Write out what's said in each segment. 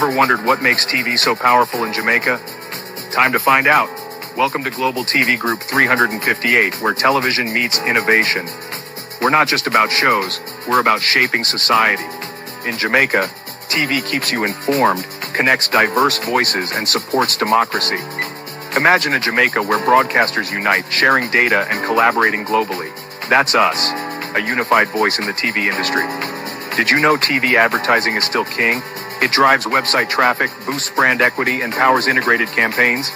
Ever wondered what makes TV so powerful in Jamaica? Time to find out. Welcome to Global TV Group 358, where television meets innovation. We're not just about shows, we're about shaping society. In Jamaica, TV keeps you informed, connects diverse voices, and supports democracy. Imagine a Jamaica where broadcasters unite, sharing data and collaborating globally. That's us, a unified voice in the TV industry. Did you know TV advertising is still king? It drives website traffic, boosts brand equity, and powers integrated campaigns.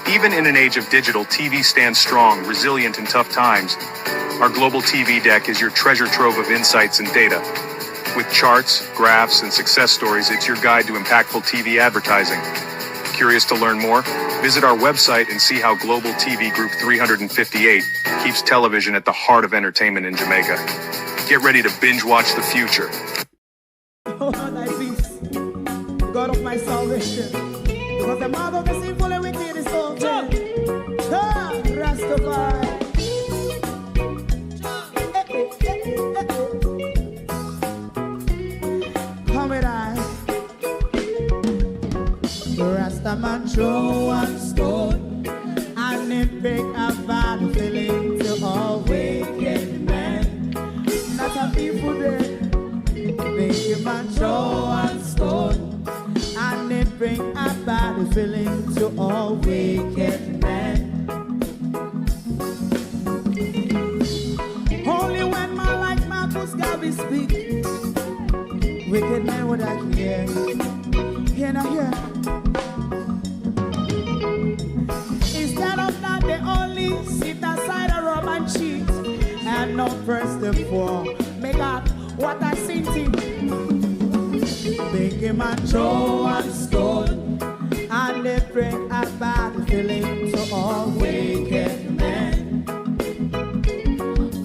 Even in an age of digital, TV stands strong, resilient in tough times. Our global TV deck is your treasure trove of insights and data. With charts, graphs, and success stories, it's your guide to impactful TV advertising. Curious to learn more? Visit our website and see how Global TV Group 358 keeps television at the heart of entertainment in Jamaica. Get ready to binge watch the future. Oh, thy peace, God of my salvation, because the mouth of the sinful and wicked is open. Rastafari. Come with I. Rastaman throw one stone, and it break a bad feeling to all wicked men. Not a people there. Make a man throw one stone, and it bring a bad feeling to all wicked men. Only when man like Marcus Garvey speak, wicked men would I hear. Hear not hear. Instead of that, they only sit aside a rub and cheat, and not press the poor. Make up what I seen to. Make a man throw one stone, and they bring a bad feeling to all wicked men.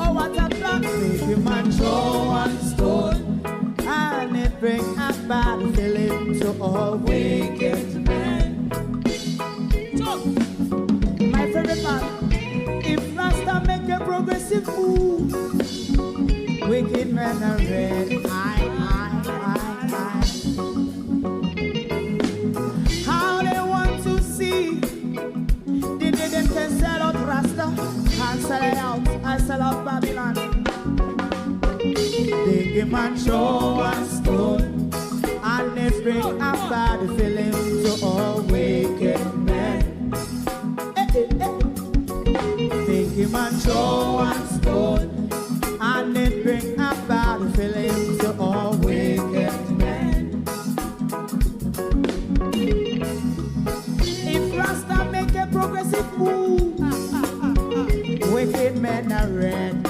Oh, what a plan. Make a man throw one stone, and they bring a bad feeling to all wicked men. My favorite man, if Rasta make a progressive move, wicked men are red. How they want to see the day them can sell out Rasta and sell it out and sell out Babylon. They give man show one stone, and they bring a bad feeling to all wicked men. They give man show one stone, and it bring a bad feeling to all wicked men. If Rasta make a progressive move, wicked men are red.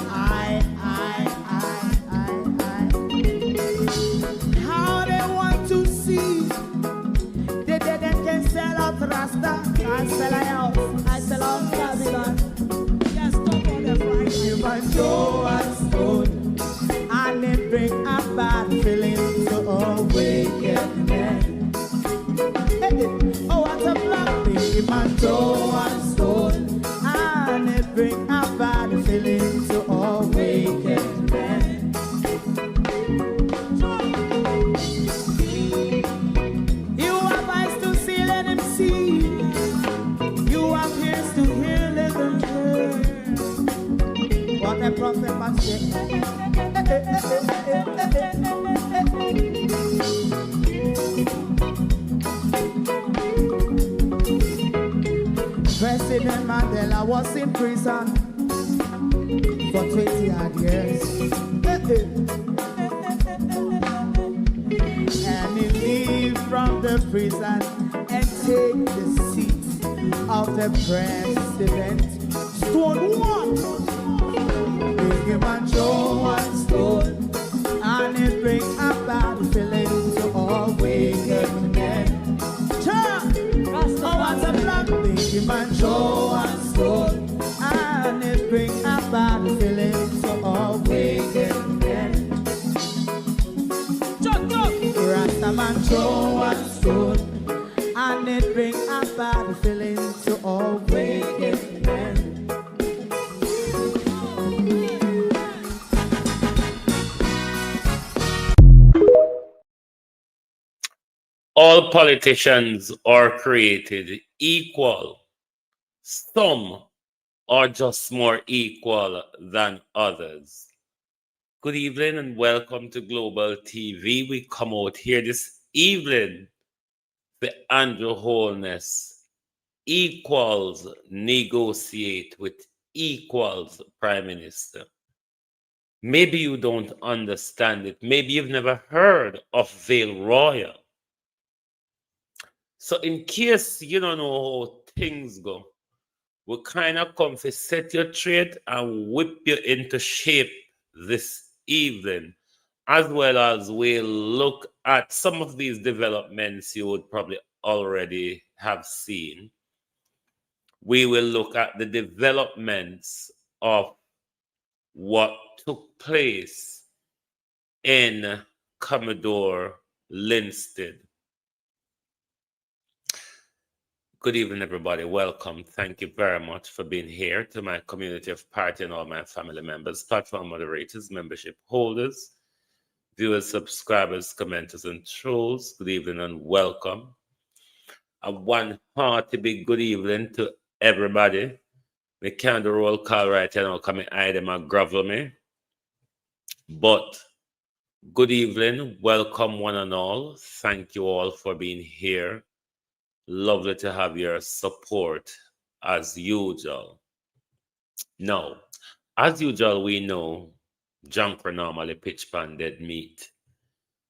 How they want to see the dead and can sell out Rasta and sell out, I sell out Babylon. Yes, stop on the Friday. You might go and stone, and it bring a bad feeling to all wicked men. Oh, what a black thing, man, throw and stone, and it bring a bad feeling to all wicked men. You have eyes to see, let him see. You have ears to hear, let them hear. What a prophet must say. President Mandela was in prison for 20 odd years. And he leave from the prison and take the seat of the president. Stone one. Big man throw one stone, and it bring a bad feeling to all wicked men. Oh, what's a black big man throw one stone, and it bring a bad feeling to all wicked men. Rasta man throw one stone, and it bring a bad feeling to all wicked men. All politicians are created equal. Some are just more equal than others. Good evening and welcome to Global TV. We come out here this evening, the Andrew Holness equals negotiate with equals Prime Minister. Maybe you don't understand it. Maybe you've never heard of Vale Royal. So in case you don't know how things go, we kind of come to set your trade and whip you into shape this evening, as well as we'll look at some of these developments you would probably already have seen. We will look at the developments of what took place in Commodore Linstead. Good evening, everybody. Welcome. Thank you very much for being here to my community of party and all my family members, platform moderators, membership holders, viewers, subscribers, commenters, and trolls. Good evening and welcome. A one hearty big good evening to everybody. We can't do roll call right now, coming I them and grovel me. But good evening, welcome one and all. Thank you all for being here. Lovely to have your support as usual. Now, as usual, we know Junker normally pitch pan dead meat.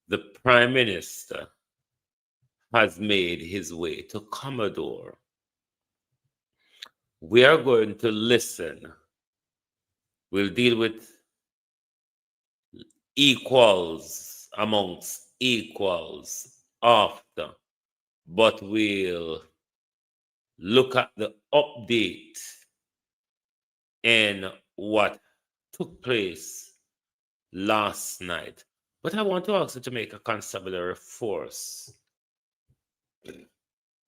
The Prime Minister has made his way to Commodore. We are going to listen. We'll deal with equals amongst equals after, but we'll look at the update in what took place last night. But I want to ask the Jamaica Constabulary Force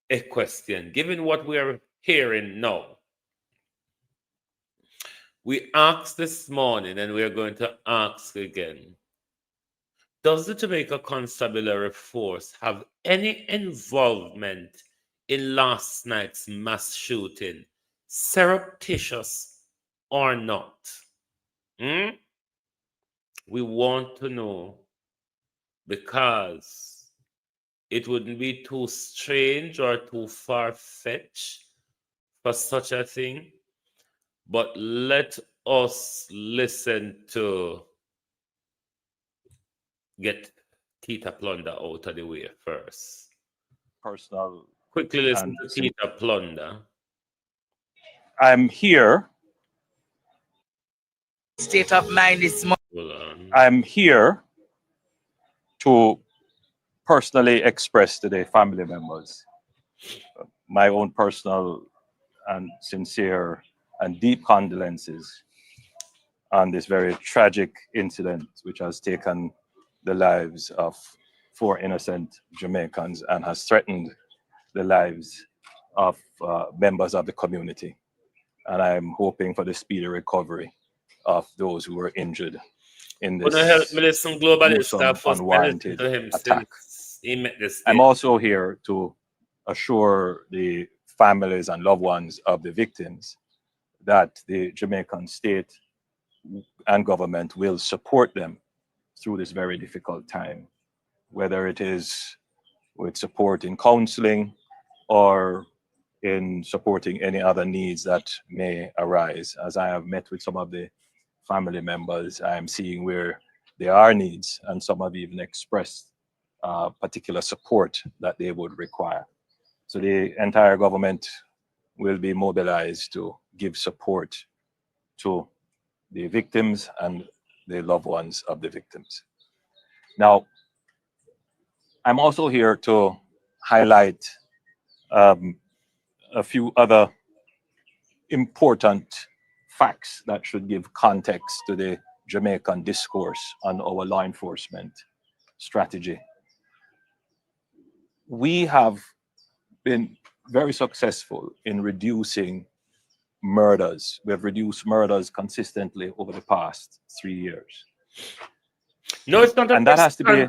a question. Given what we are hearing now, we asked this morning and we are going to ask again. Does the Jamaica Constabulary Force have any involvement in last night's mass shooting, surreptitious or not? We want to know, because it wouldn't be too strange or too far-fetched for such a thing. But let us listen to get Tita Plunder out of the way first. Personal. Quickly listen to Tita Plunder. I'm here. State of mind is more. I'm here to personally express to the family members my own personal and sincere and deep condolences on this very tragic incident which has taken the lives of 4 innocent Jamaicans and has threatened the lives of members of the community. And I'm hoping for the speedy recovery of those who were injured in this unwarranted attack. I'm also here to assure the families and loved ones of the victims that the Jamaican state and government will support them through this very difficult time, whether it is with support in counseling or in supporting any other needs that may arise. As I have met with some of the family members, I am seeing where there are needs, and some have even expressed particular support that they would require. So the entire government will be mobilized to give support to the victims and the loved ones of the victims. Now, I'm also here to highlight a few other important facts that should give context to the Jamaican discourse on our law enforcement strategy. We have been very successful in reducing murders. We have reduced murders consistently over the past 3 years. No, it's not. And that has to be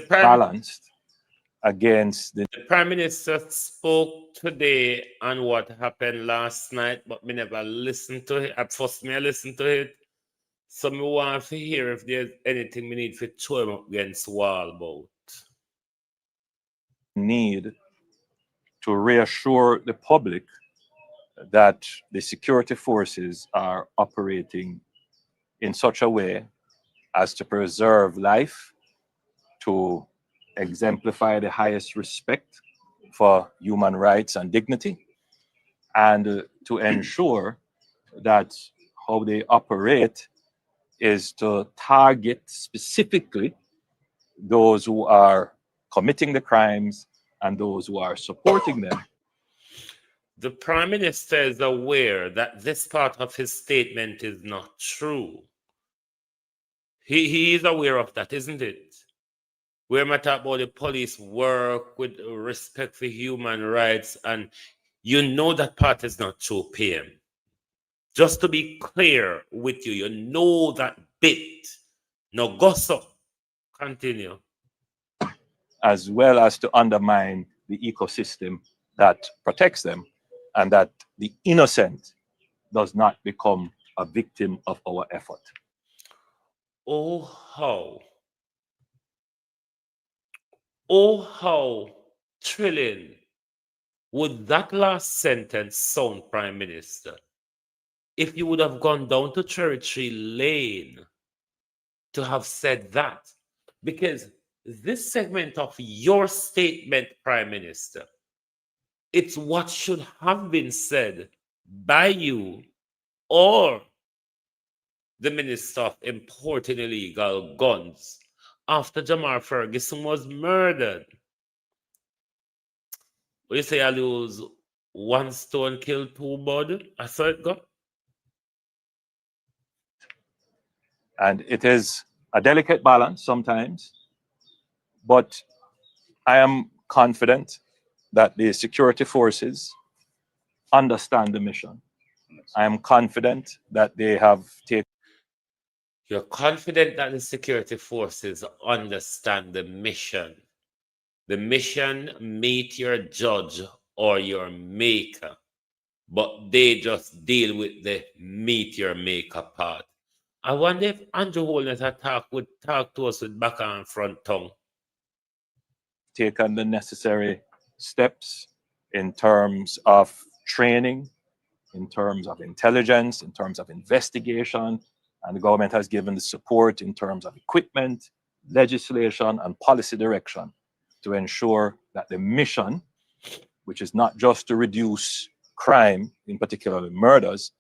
balanced against the Prime Minister spoke today on what happened last night, but me never listened to it. At first, I listened to it. So me want to hear if there's anything we need to throw him up against the wall about. Need to reassure the public that the security forces are operating in such a way as to preserve life, to exemplify the highest respect for human rights and dignity, and to ensure that how they operate is to target specifically those who are committing the crimes and those who are supporting them. The Prime Minister is aware that this part of his statement is not true. He is aware of that, isn't it? We're talking about the police work with respect for human rights, and you know that part is not true, PM. Just to be clear with you, you know that bit. No gossip. Continue. As well as to undermine the ecosystem that protects them, and that the innocent does not become a victim of our effort. Oh, how thrilling would that last sentence sound, Prime Minister, if you would have gone down to Cherry Lane to have said that? Because this segment of your statement, Prime Minister, it's what should have been said by you or the Minister of Importing Illegal Guns after Jamar Ferguson was murdered. We say I lose one stone, kill two birds. I saw it go. And it is a delicate balance sometimes, but I am confident that the security forces understand the mission. I am confident that they have taken. You're confident that the security forces understand the mission. The mission, meet your judge or your maker, but they just deal with the meet your maker part. I wonder if Andrew Holness would talk to us with back and front tongue. Taken the necessary steps in terms of training, in terms of intelligence, in terms of investigation, and the government has given the support in terms of equipment, legislation, and policy direction to ensure that the mission, which is not just to reduce crime, in particular murders,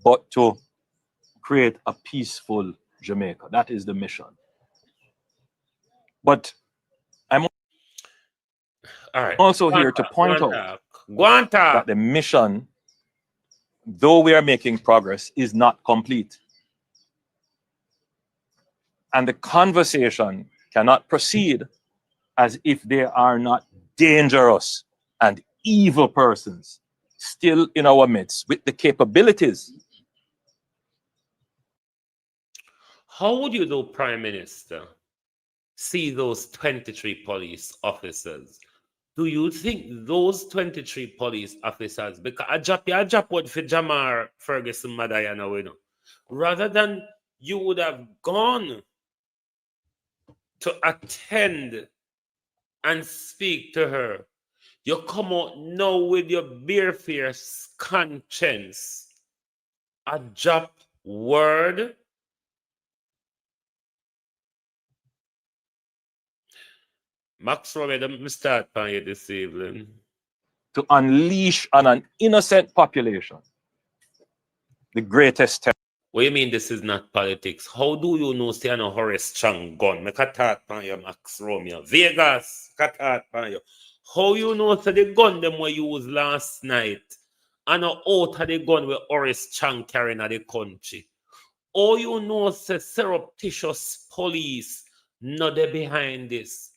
but to create a peaceful Jamaica. That is the mission. But I'm also here to point out that the mission, though we are making progress, is not complete. And the conversation cannot proceed as if there are not dangerous and evil persons still in our midst with the capabilities. How would you, though, Prime Minister, see those 23 police officers? Do you think those 23 police officers, because I drop word for Jamar Ferguson Madayana, you know, rather than you would have gone to attend and speak to her, you come out now with your bare-faced conscience, a drop word. Max Romy, let me start on you this evening. To unleash on an innocent population the greatest terror. What do you mean this is not politics? How do you know say no Horace Strong gun? Make a thought on you, Max Romeo. Vegas, make a thought on you. How you know say the gun them we used last night and out of the gun with Horace Strong carrying at the country? How you know say surreptitious police not there behind this?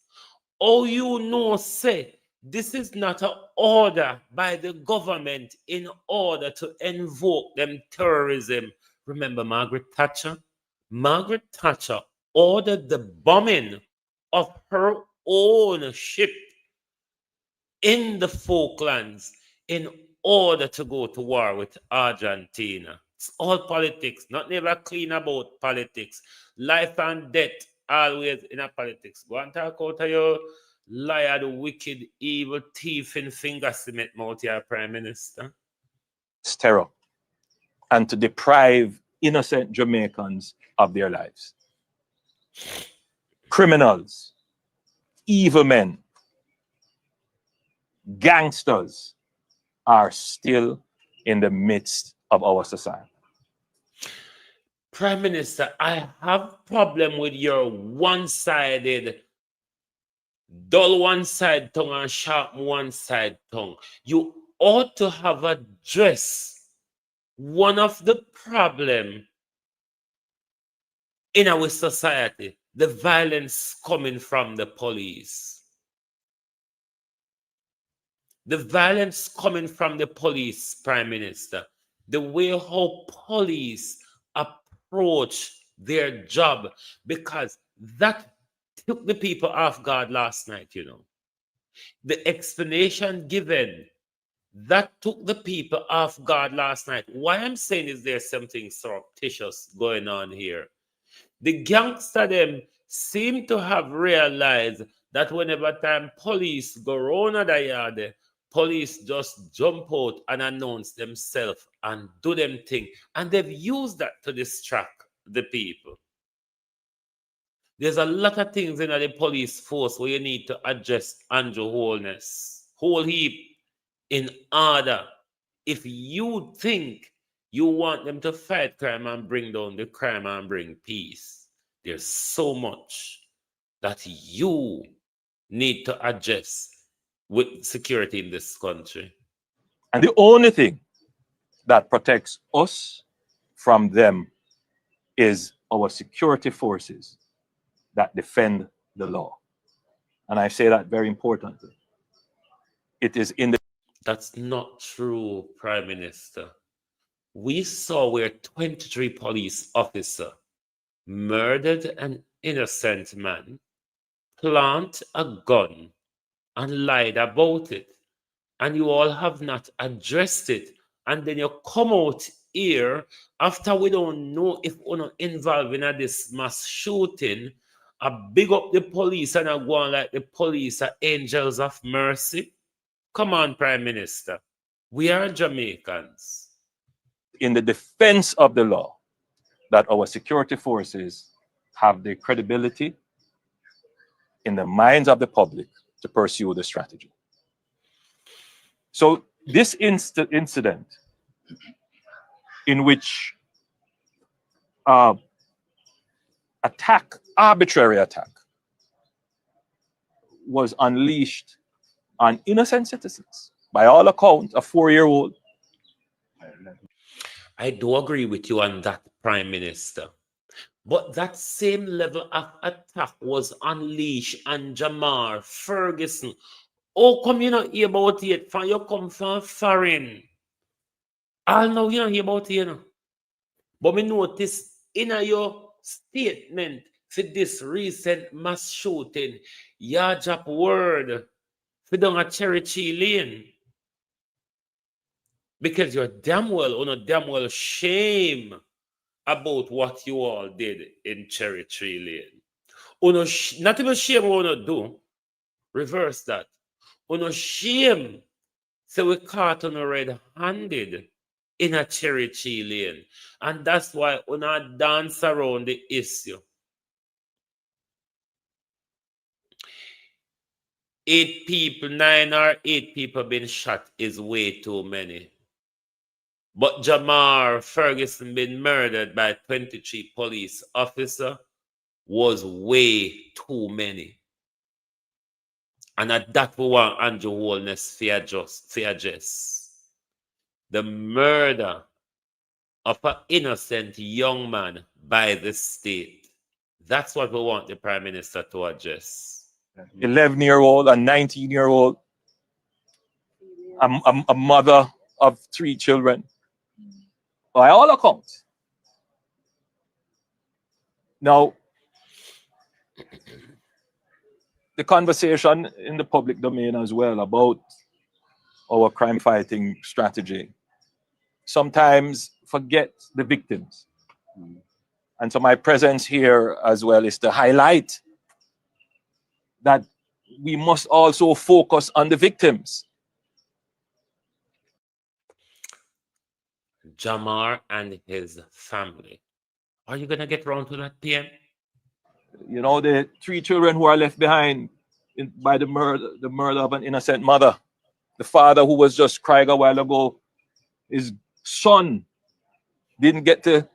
All you know say this is not an order by the government in order to invoke them terrorism. Remember Margaret Thatcher? Margaret Thatcher ordered the bombing of her own ship in the Falklands in order to go to war with Argentina. It's all politics, not never clean about politics. Life and death always in a politics. Go and talk out of your liar, the wicked, evil, thief in finger cement mouth, your Prime Minister. It's terror. And to deprive innocent Jamaicans of their lives. Criminals, evil men, gangsters are still in the midst of our society. Prime Minister, I have problem with your one-sided, dull one-side tongue and sharp one-side tongue. You ought to have addressed one of the problem in our society, the violence coming from the police. The violence coming from the police, Prime Minister. The way how police approach their job, because that took the people off guard last night, you know. The explanation given, that took the people off guard last night. Why I'm saying is there's something surreptitious going on here. The gangster them seem to have realized that whenever time police go round the yard, police just jump out and announce themselves and do them thing. And they've used that to distract the people. There's a lot of things in the police force where you need to address Andrew Holness, whole heap, in order. If you think you want them to fight crime and bring down the crime and bring peace, there's so much that you need to address with security in this country. And the only thing that protects us from them is our security forces that defend the law. And I say that very importantly. It is in the... That's not true, Prime Minister. We saw where 23 police officers murdered an innocent man, plant a gun, and lied about it. And you all have not addressed it. And then you come out here after we don't know if we're not involved in this mass shooting. I big up the police and I go on like the police are angels of mercy. Come on, Prime Minister. We are Jamaicans. In the defense of the law, that our security forces have the credibility in the minds of the public to pursue the strategy. So this incident in which arbitrary attack was unleashed on innocent citizens, by all accounts, a 4-year-old. I do agree with you on that, Prime Minister. But that same level of attack was unleashed on Jamar Ferguson. Oh, come you not hear about it? From you come from foreign. I know you don't hear about it, you know. But me notice in your statement for this recent mass shooting, you drop word for down a Cherry Tree Lane. Because you're damn well shame about what you all did in Cherry Tree Lane. Not even shame what you do. Reverse that. Shame. So we caught on red-handed in a Cherry Tree Lane. And that's why we not dance around the issue. 9 or 8 people been shot is way too many. But Jamar Ferguson being murdered by 23 police officers was way too many. And at that we want Andrew Holness to address. The murder of an innocent young man by the state. That's what we want the Prime Minister to address. 11-year-old and 19-year-old, a mother of 3 children. By all accounts. Now, the conversation in the public domain as well about our crime fighting strategy sometimes forget the victims. And so my presence here as well is to highlight that we must also focus on the victims. Jamar and his family. Are you going to get around to that, PM? You know, the 3 children who are left behind by the murder of an innocent mother. The father who was just crying a while ago, his son didn't get to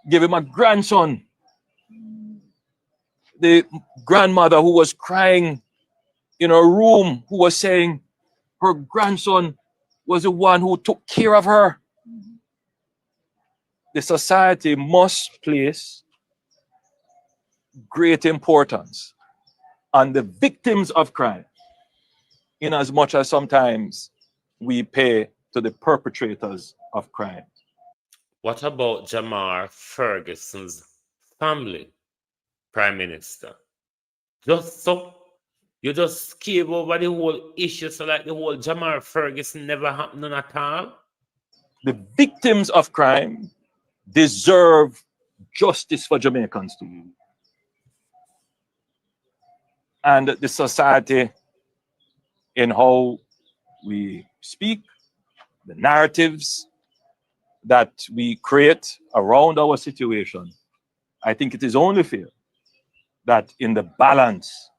give him a grandson. The grandmother who was crying in her room, who was saying her grandson was the one who took care of her. The society must place great importance on the victims of crime, in as much as sometimes we pay to the perpetrators of crime. What about Jamar Ferguson's family, Prime Minister? Just so you just skip over the whole issue, so like the whole Jamar Ferguson never happened at all? The victims of crime deserve justice for Jamaicans too. And the society, in how we speak, the narratives that we create around our situation, I think it is only fair that in the balance,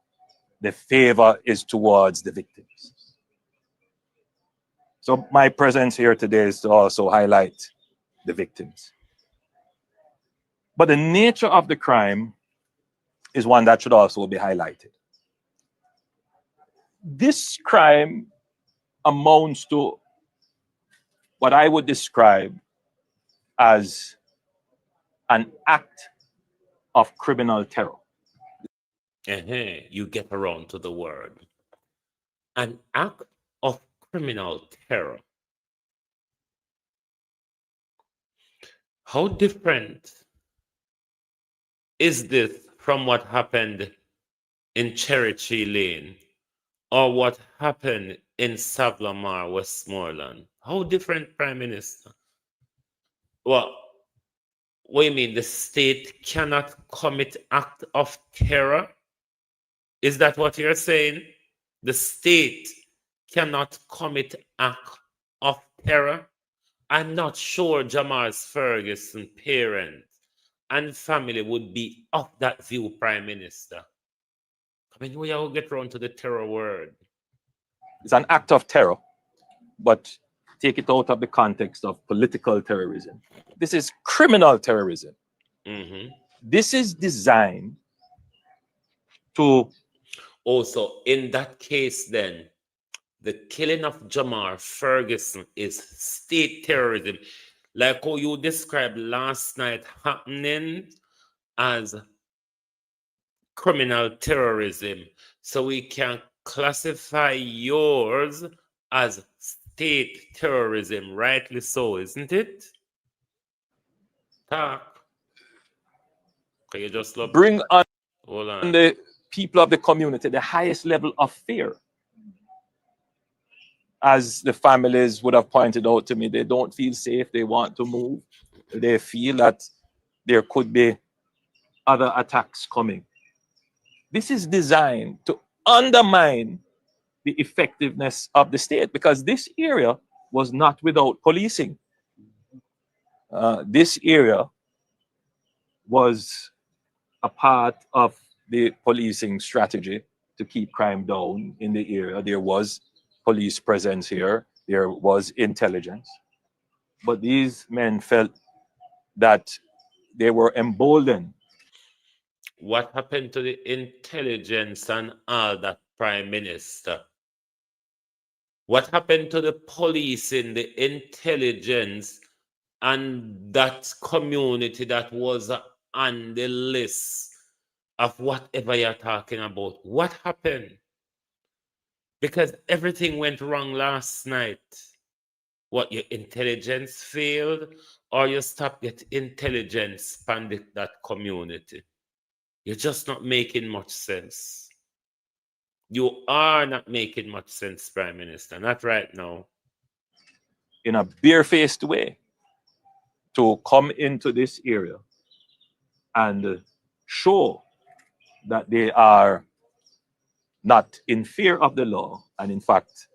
the favor is towards the victims. So my presence here today is to also highlight the victims. But the nature of the crime is one that should also be highlighted. This crime amounts to what I would describe as an act of criminal terror. You get around to the word. An act of criminal terror. How different is this from what happened in Cherokee Lane or what happened in Savlamar, Westmoreland? How different, Prime Minister? What do you mean? The state cannot commit act of terror? Is that what you're saying? The state cannot commit act of terror? I'm not sure Jamar's Ferguson parents and family would be of that view, Prime Minister. I mean, we all get around to the terror word. It's an act of terror, but take it out of the context of political terrorism. This is criminal terrorism. This is designed to... Also, in that case, then, the killing of Jamar Ferguson is state terrorism, like how you described last night happening as criminal terrorism. So we can classify yours as state terrorism, rightly so, isn't it? Talk. Can you just bring on Hold on. the people of the community the highest level of fear? As the families would have pointed out to me, they don't feel safe, they want to move. They feel that there could be other attacks coming. This is designed to undermine the effectiveness of the state, because this area was not without policing. This area was a part of the policing strategy to keep crime down in the area. There was police presence here, there was intelligence, but these men felt that they were emboldened. What happened to the intelligence and all that, Prime Minister? What happened to the police in the intelligence and that community that was on the list of whatever you're talking about? What happened? Because everything went wrong last night. What, your intelligence failed, or you stopped get intelligence from that community? You're just not making much sense. You are not making much sense, Prime Minister. Not right now. In a barefaced way, to come into this area and show that they are not in fear of the law, and in fact,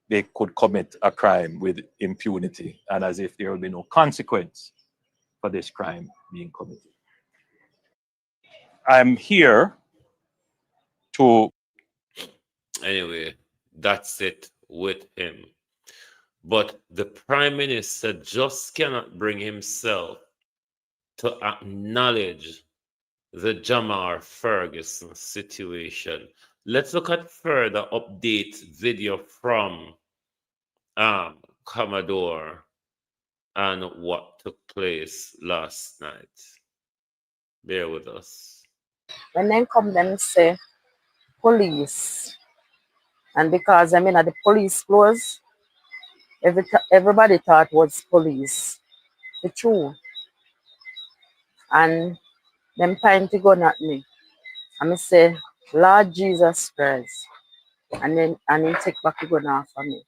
they could commit a crime with impunity and as if there will be no consequence for this crime being committed. I'm here to... Anyway, that's it with him. But the Prime Minister just cannot bring himself to acknowledge the Jamar Ferguson situation. Let's look at further update video from Commodore and what took place last night. Bear with us. When they come, them say police, and because I mean at the police clothes, everybody thought was police. The truth, and them trying to gun at me. And I say, Lord Jesus Christ, and then he take back the gun off of me,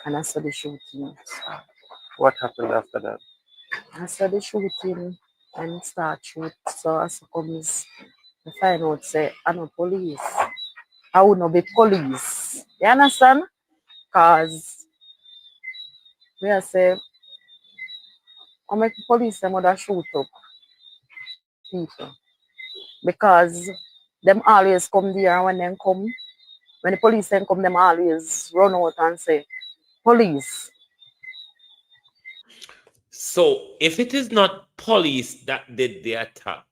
and I saw the shooting. What happened after that? I saw the shooting and start shoot. So as comes, I find out say I'm not police. I would not be police. You understand? Cause we are say I make the police them would shoot up people. Because them always come there and when them come, when the police then come, them always run out and say, police. So if it is not police that did the attack,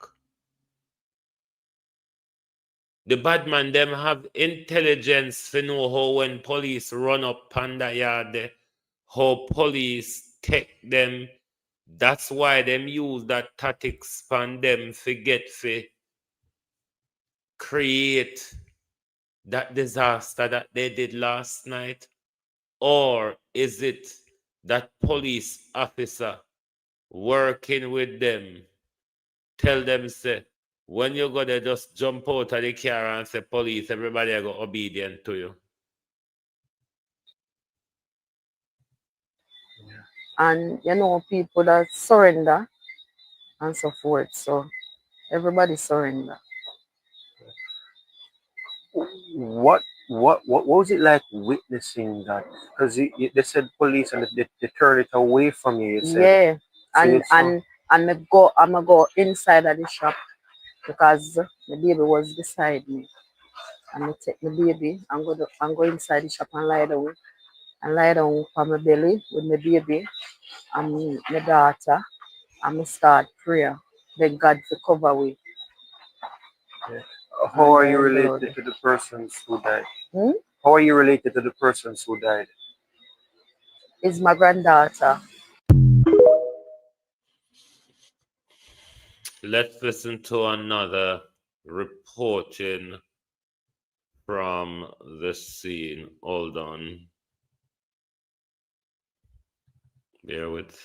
the bad man them have intelligence to know how when police run up on that yard, how police take them. That's why them use that tactics on them to create that disaster that they did last night? Or is it that police officer working with them tell them, say, when you go there, just jump out of the car and say, police, everybody are go obedient to you? And you know, people that surrender and so forth. So everybody surrender. What was it like witnessing that? Because they said police and they turned it away from you. Yeah, and I'm go inside of the shop because the baby was beside me. And I take my baby and go inside the shop and lie down on my belly with my baby and my daughter, and I start prayer. Beg God to cover me. Yeah. How are you related to the persons who died? How are you related to the persons who died? It's my granddaughter. Let's listen to another reporting from the scene. Hold on. Bear with.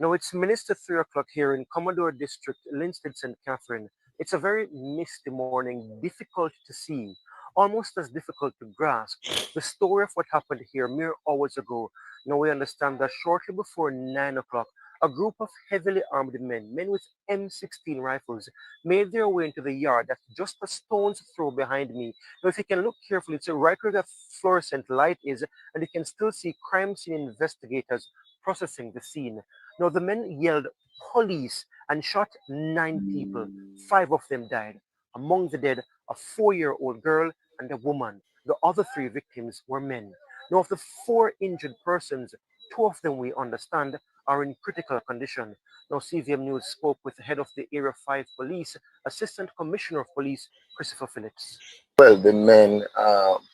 No, it's minutes to 3 o'clock here in Commodore District, Linstead, St. Catherine. It's a very misty morning, difficult to see, almost as difficult to grasp. The story of what happened here mere hours ago. Now we understand that shortly before 9 o'clock, a group of heavily armed men with M16 rifles, made their way into the yard that's just a stone's throw behind me. Now, if you can look carefully, it's right where that fluorescent light is, and you can still see crime scene investigators processing the scene. Now, the men yelled police and shot 9 people. 5 of them died. Among the dead, a 4-year-old girl and a woman. The other 3 victims were men. Now, of the 4 injured persons, 2 of them, we understand, are in critical condition. Now, CVM News spoke with the head of the Area 5 Police, Assistant Commissioner of Police, Christopher Phillips. Well, the men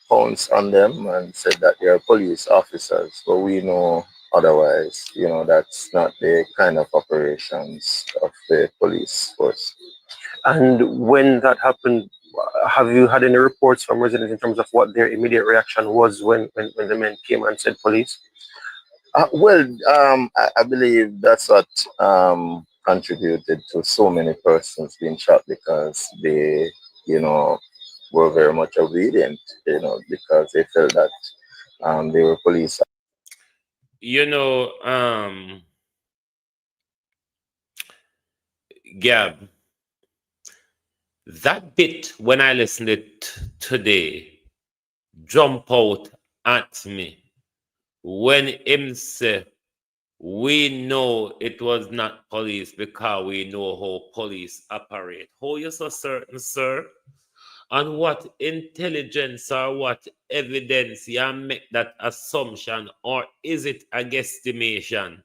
pounced on them and said that they are police officers, but we know otherwise. You know, that's not the kind of operations of the police force. And when that happened, have you had any reports from residents in terms of what their immediate reaction was when the men came and said police? I believe that's what contributed to so many persons being shot because they, you know, were very much obedient, because they felt that they were police. Gab, that bit when I listened it today jump out at me when him say we know it was not police because we know how police operate. How you so certain, sir? And what intelligence or what evidence you make that assumption, or is it a guesstimation?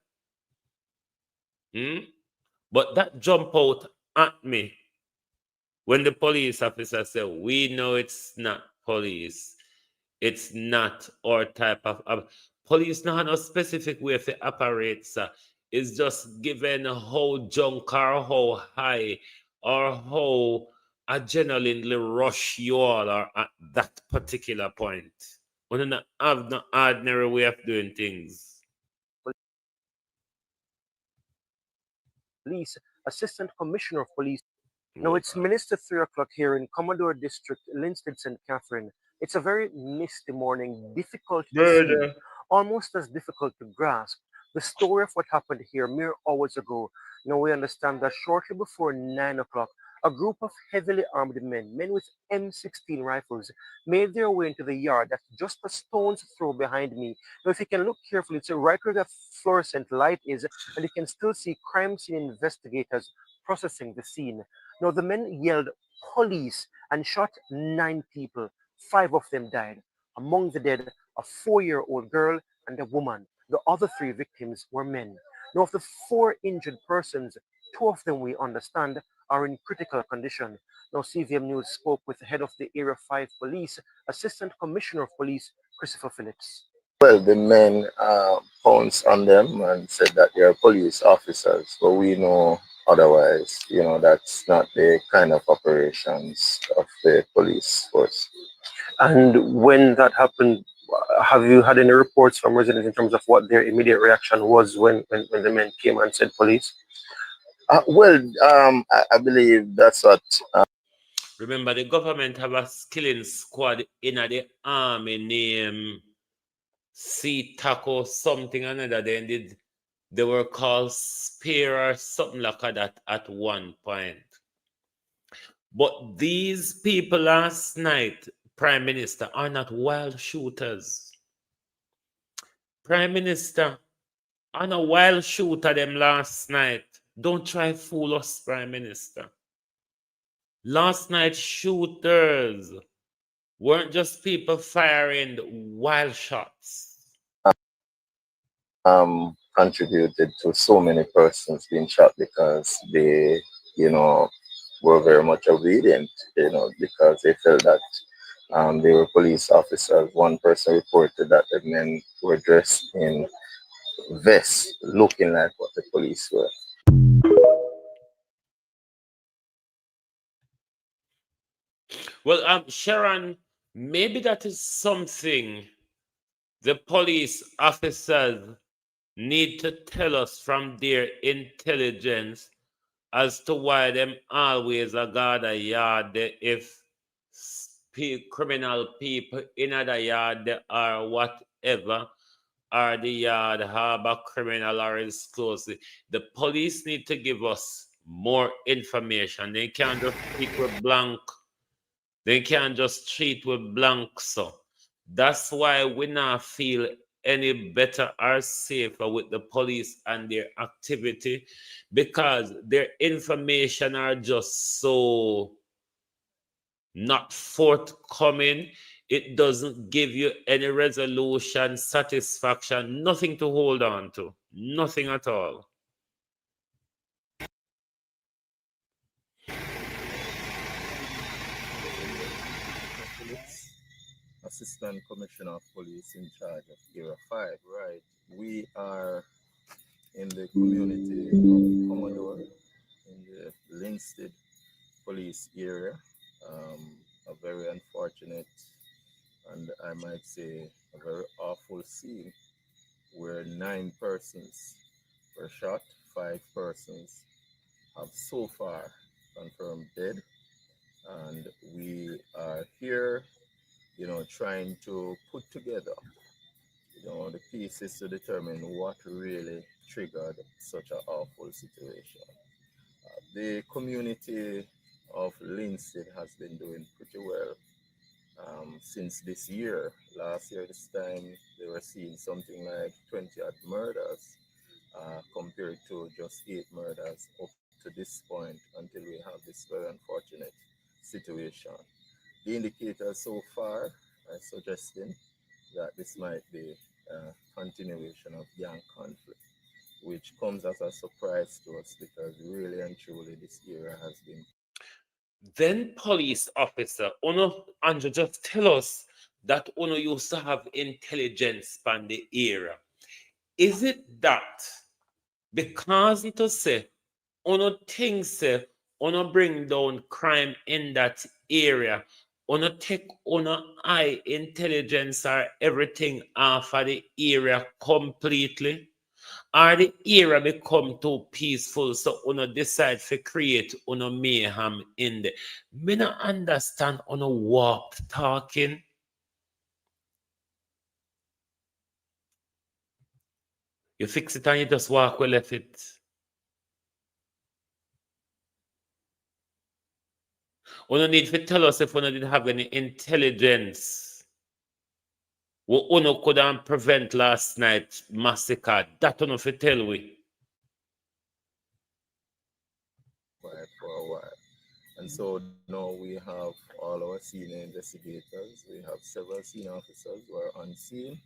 But that jump out at me when the police officer said, we know it's not police. It's not our type of police not no specific way to operate, sir. It's just given how junk or how high or how adrenaline rush you all are at that particular point. We don't have no ordinary way of doing things. Police, Assistant Commissioner of Police. Now it's Minister 3 o'clock here in Commodore District, Linstead, St. Catherine. It's a very misty morning, difficult to see, almost as difficult to grasp. The story of what happened here mere hours ago. Now we understand that shortly before 9 o'clock, a group of heavily armed men with M16 rifles, made their way into the yard that's just a stone's throw behind me. Now, if you can look carefully, it's right where the fluorescent light is, and you can still see crime scene investigators processing the scene. Now, the men yelled police and shot 9 people. 5 of them died. Among the dead, a 4-year-old girl and a woman. The other 3 victims were men. Now, of the 4 injured persons, 2 of them, we understand, are in critical condition. Now, CVM News spoke with the head of the Area 5 Police, Assistant Commissioner of Police, Christopher Phillips. Well, the men pounced on them and said that they are police officers, but we know otherwise. That's not the kind of operations of the police force. And when that happened, have you had any reports from residents in terms of what their immediate reaction was when the men came and said police? I believe that's what. Remember, the government have a skilling squad in the army named Sea Taco something another. They were called Spear or something like that at one point. But these people last night, Prime Minister, are not wild shooters. Prime Minister, I'm a wild shooter them last night. Don't try fool us, Prime Minister. Last night shooters weren't just people firing wild shots. Contributed to so many persons being shot because they, were very much obedient, because they felt that they were police officers. One person reported that the men were dressed in vests looking like what the police were. Well, Sharon, maybe that is something the police officers need to tell us from their intelligence as to why them always a guard a yard if criminal people in the yard or whatever, or the yard harbor criminal or is close. The police need to give us more information. They can't just treat with blank. They can't just treat with blank. So that's why we not feel any better or safer with the police and their activity, because their information are just so not forthcoming. It doesn't give you any resolution, satisfaction, nothing to hold on to, nothing at all. Assistant Commissioner of Police in charge of Area 5, right? We are in the community of Commodore, in the Linstead police area. A very unfortunate and I might say a very awful scene where 9 persons were shot, 5 persons have so far confirmed dead. And we are here, trying to put together, the pieces to determine what really triggered such an awful situation. The community of Linstead has been doing pretty well since this year. Last year, this time, they were seeing something like 20 odd murders compared to just 8 murders up to this point until we have this very unfortunate situation. The indicators so far are suggesting that this might be a continuation of gang conflict, which comes as a surprise to us because really and truly this era has been. Then police officer, Uno, Andrew, just tell us that Uno used to have intelligence on the area. Is it that because to say Uno thinks say Uno bring down crime in that area, Uno take Uno high intelligence or everything off of the area completely? Or the area become too peaceful so Uno decide to create Uno mayhem in the. Me not understand Uno warped talking. You fix it and you just walk away left it. Uno need to tell us if Uno didn't have any intelligence. What Uno couldn't prevent last night massacre. That Uno fi tell we. Quiet for a while. And so now we have all our senior investigators. We have several senior officers who are on scene.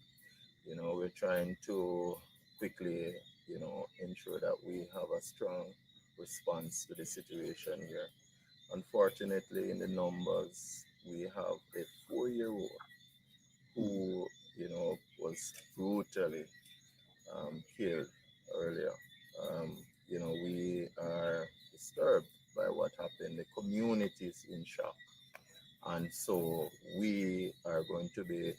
We're trying to quickly, ensure that we have a strong response to the situation here. Unfortunately, in the numbers, we have a 4-year-old who, was brutally killed earlier. We are disturbed by what happened. The community is in shock. And so we are going to be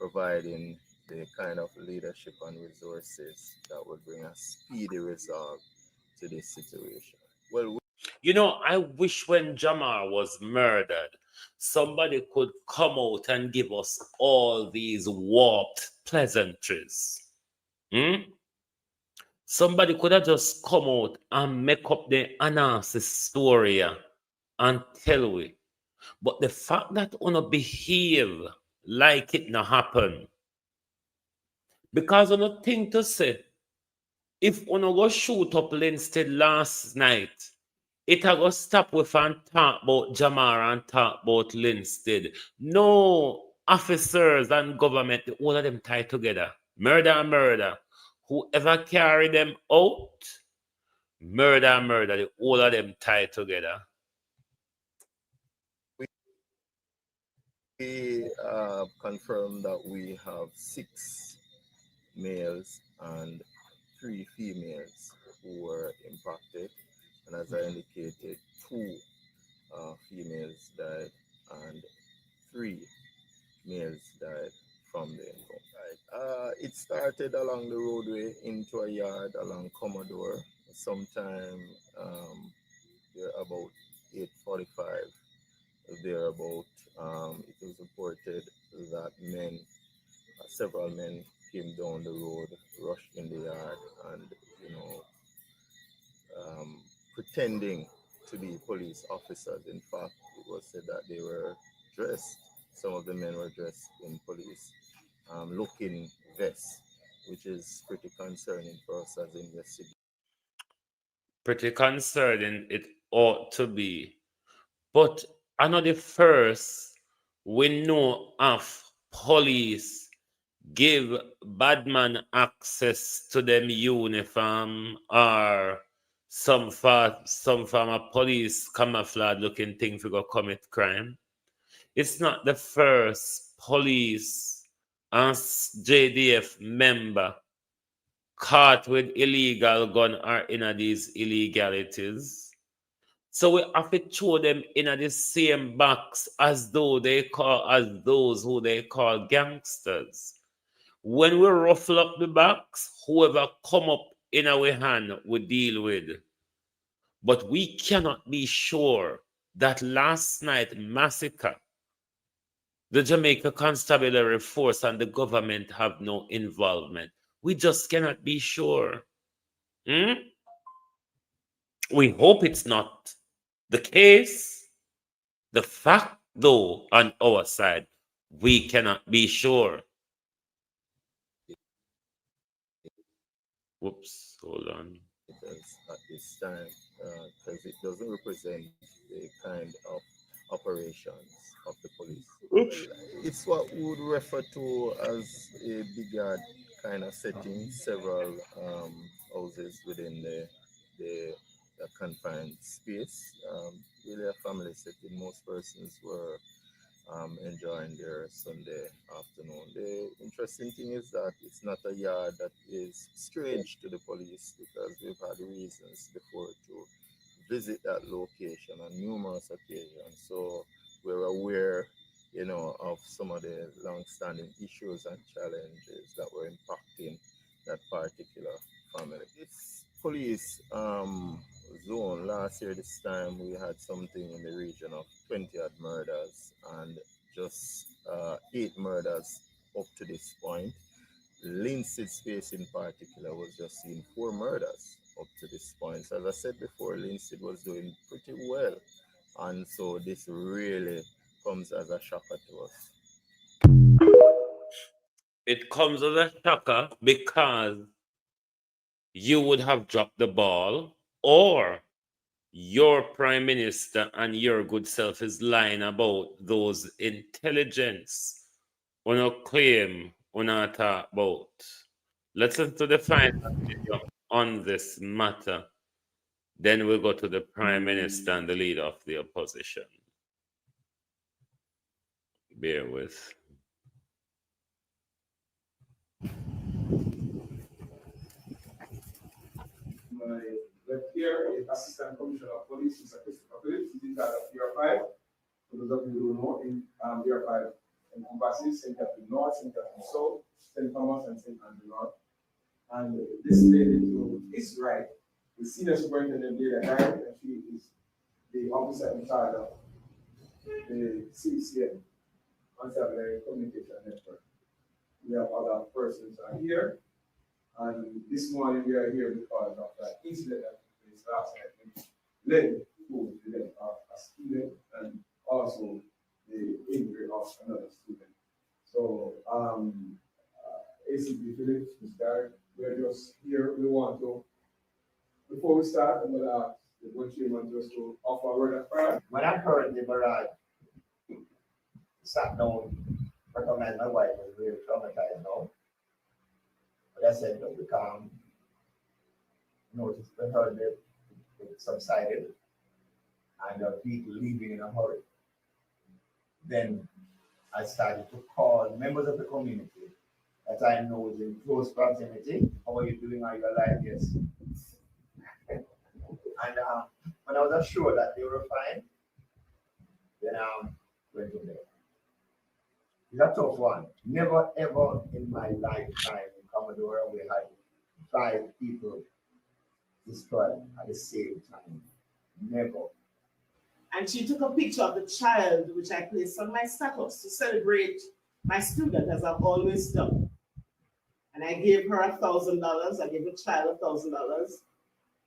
providing the kind of leadership and resources that will bring a speedy resolve to this situation. Well, I wish when Jamar was murdered, somebody could come out and give us all these warped pleasantries. Somebody could have just come out and make up the analysis story and tell we. But the fact that Uno behave like it not happen, because Uno think to say, if Uno go shoot up Linstead last night, it a go stop with and talk about Jamar and talk about Linstead. No, officers and government, all of them tied together. Murder and murder. Whoever carry them out, murder and murder, the all of them tied together. We confirm that we have 6 males and 3 females who were impacted. And as I indicated, 2 females died and 3 males died from the encounter. It started along the roadway into a yard along Commodore. Sometime there about 8:45. Thereabout, it was reported that several men came down the road, rushed in the yard, and pretending to be police officers. In fact, it was said that they were dressed. Some of the men were dressed in police looking vests, which is pretty concerning for us as investigators. Pretty concerning it ought to be. But another first we know of police give badman access to them uniform or some form of police camouflage looking thing to go commit crime. It's not the first police and JDF member caught with illegal gun or in these illegalities. So we have to throw them in the same box as those who they call gangsters. When we ruffle up the box, whoever come up in our hand we deal with. But we cannot be sure that last night massacre, the Jamaica Constabulary Force and the government have no involvement. We just cannot be sure. We hope it's not the case. The fact, though, on our side, we cannot be sure. Whoops, hold on. At this time, because it doesn't represent the kind of operations of the police. Well, it's what we would refer to as a bigger kind of setting, several houses within the confined space. Really a family setting. Most persons were enjoying their Sunday afternoon. The interesting thing is that it's not a yard that is strange to the police, because we've had reasons before to visit that location on numerous occasions. So we're aware, of some of the long-standing issues and challenges that were impacting that particular family. This police zone, last year this time we had something in the region of 20 odd murders, and just 8 murders up to this point. Linseed space in particular was just seeing 4 murders up to this point. So as I said before, Linseed was doing pretty well, and so this really comes as a shocker to us. It comes as a shocker because you would have dropped the ball, or your prime minister and your good self is lying about those intelligence on a claim on a talk about. Let's listen to the final video on this matter. Then we'll go to the prime minister and the leader of the opposition. Bear with. My left here is Assistant Commissioner of Police, Mr. Christopher Phillips. He's in charge of PR5. For those of you who don't know, in PR5 encompasses St. Catherine North, St. Catherine South, St. Thomas, and St. Andrew North. And this lady to his right, the senior superintendent Leila Diary, and she is the officer in charge of the CCN, Constabulary Communication Network. We have other persons are here. And this morning we are here because of that incident that took place last night, which led to the death of a student and also the injury of another student. So, ACP Phillips, Ms. Garrett, we're just here. We want to, before we start, I'm going to ask the board chairman just to offer a word of prayer. When I heard the barrage, sat down, recommend my wife was really traumatized now. But I said, don't be calm. Noticed the heard it subsided and people leaving in a hurry. Then I started to call members of the community that I know is in close proximity. How are you doing? Are you alive? Yes. And when I was assured that they were fine, then I went to bed. It's a tough one. Never ever in my lifetime in Commodore we had 5 people destroyed at the same time. Never. And she took a picture of the child, which I placed on my status to celebrate my student, as I've always done. And I gave her $1,000. I gave the child $1,000.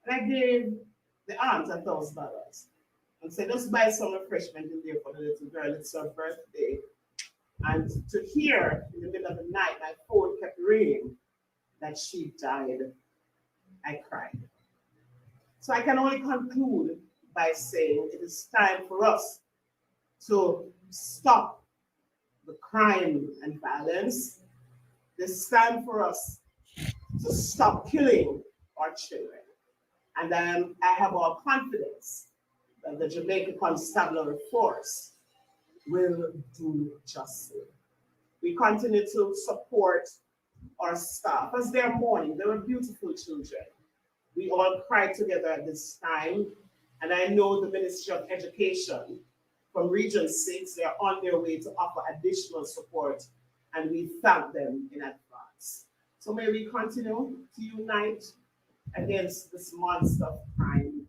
And I gave the aunt $1,000. And said, just buy some refreshment in there for the little girl. It's her birthday. And to hear in the middle of the night, my phone kept ringing that she died. I cried. So I can only conclude by saying it is time for us to stop the crime and violence. It's time for us to stop killing our children. And I have all confidence that the Jamaica Constabulary Force will do justly. We continue to support our staff as they're mourning. They were beautiful children. We all cried together at this time. And I know the Ministry of Education from Region 6, they're on their way to offer additional support, and we thank them in advance. So may we continue to unite against this monster of crime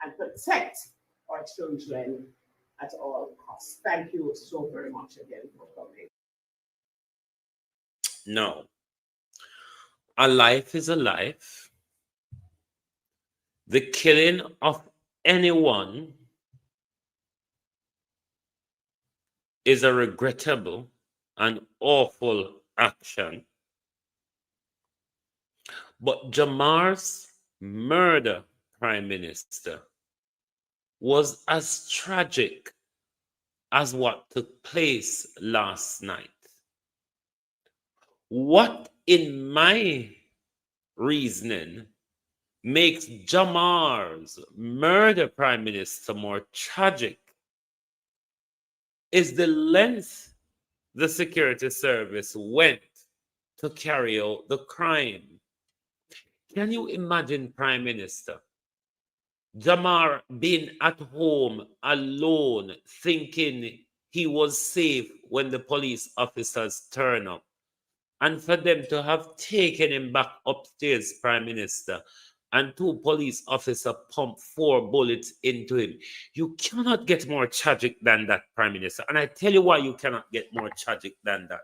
and protect our children at all costs. Thank you so very much again for coming. No. A life is a life. The killing of anyone is a regrettable and awful action. But Jamar's murder, Prime Minister, was as tragic as what took place last night. What, in my reasoning, makes Jamar's murder, Prime Minister, more tragic is the length the security service went to carry out the crime. Can you imagine, Prime Minister, Jamar being at home alone, thinking he was safe when the police officers turn up, and for them to have taken him back upstairs, Prime Minister, and 2 police officers pumped 4 bullets into him? You cannot get more tragic than that, Prime Minister. And I tell you why you cannot get more tragic than that.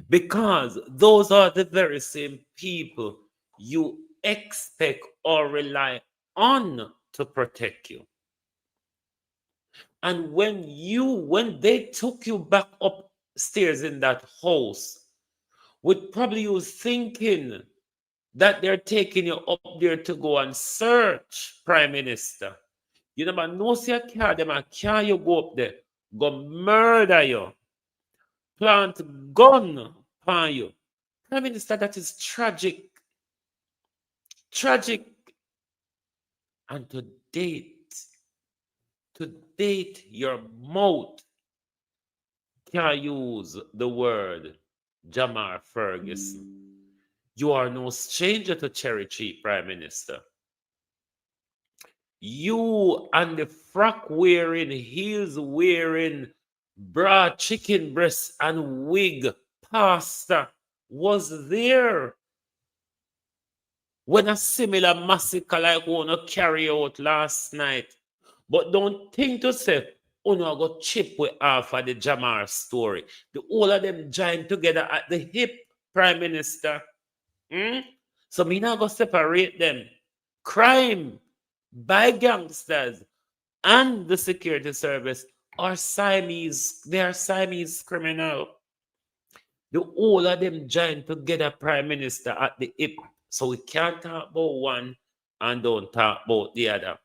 Because those are the very same people you expect or rely on to protect you. And when they took you back upstairs in that house, with probably you thinking that they're taking you up there to go and search, Prime Minister. You never know, see a car, them a car you go up there, go murder you, plant gun upon you. Prime Minister, that is tragic. Tragic. And to date your mouth can use the word Jamar Ferguson. You are no stranger to Cherry Tree, Prime Minister. You and the frock wearing, heels wearing, bra, chicken breast, and wig pastor was there when a similar massacre like one carry out last night. But don't think to say, oh no, I got chip with half of the Jamar story. The all of them joined together at the hip, Prime Minister. So me not gonna separate them. Crime by gangsters and the security service are Siamese. They are Siamese criminal. The all of them joined together, Prime Minister, at the hip. So we can't talk about one and don't talk about the other.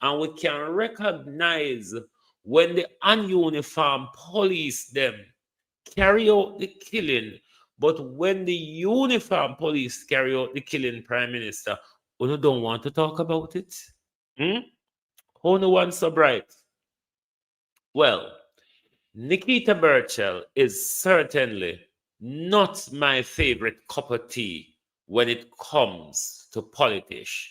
And we can recognize when the ununiformed police them carry out the killing, but when the uniformed police carry out the killing, Prime Minister, we don't want to talk about it. Who no one so bright? Well, Nikita Burchell is certainly not my favorite cup of tea when it comes to politics.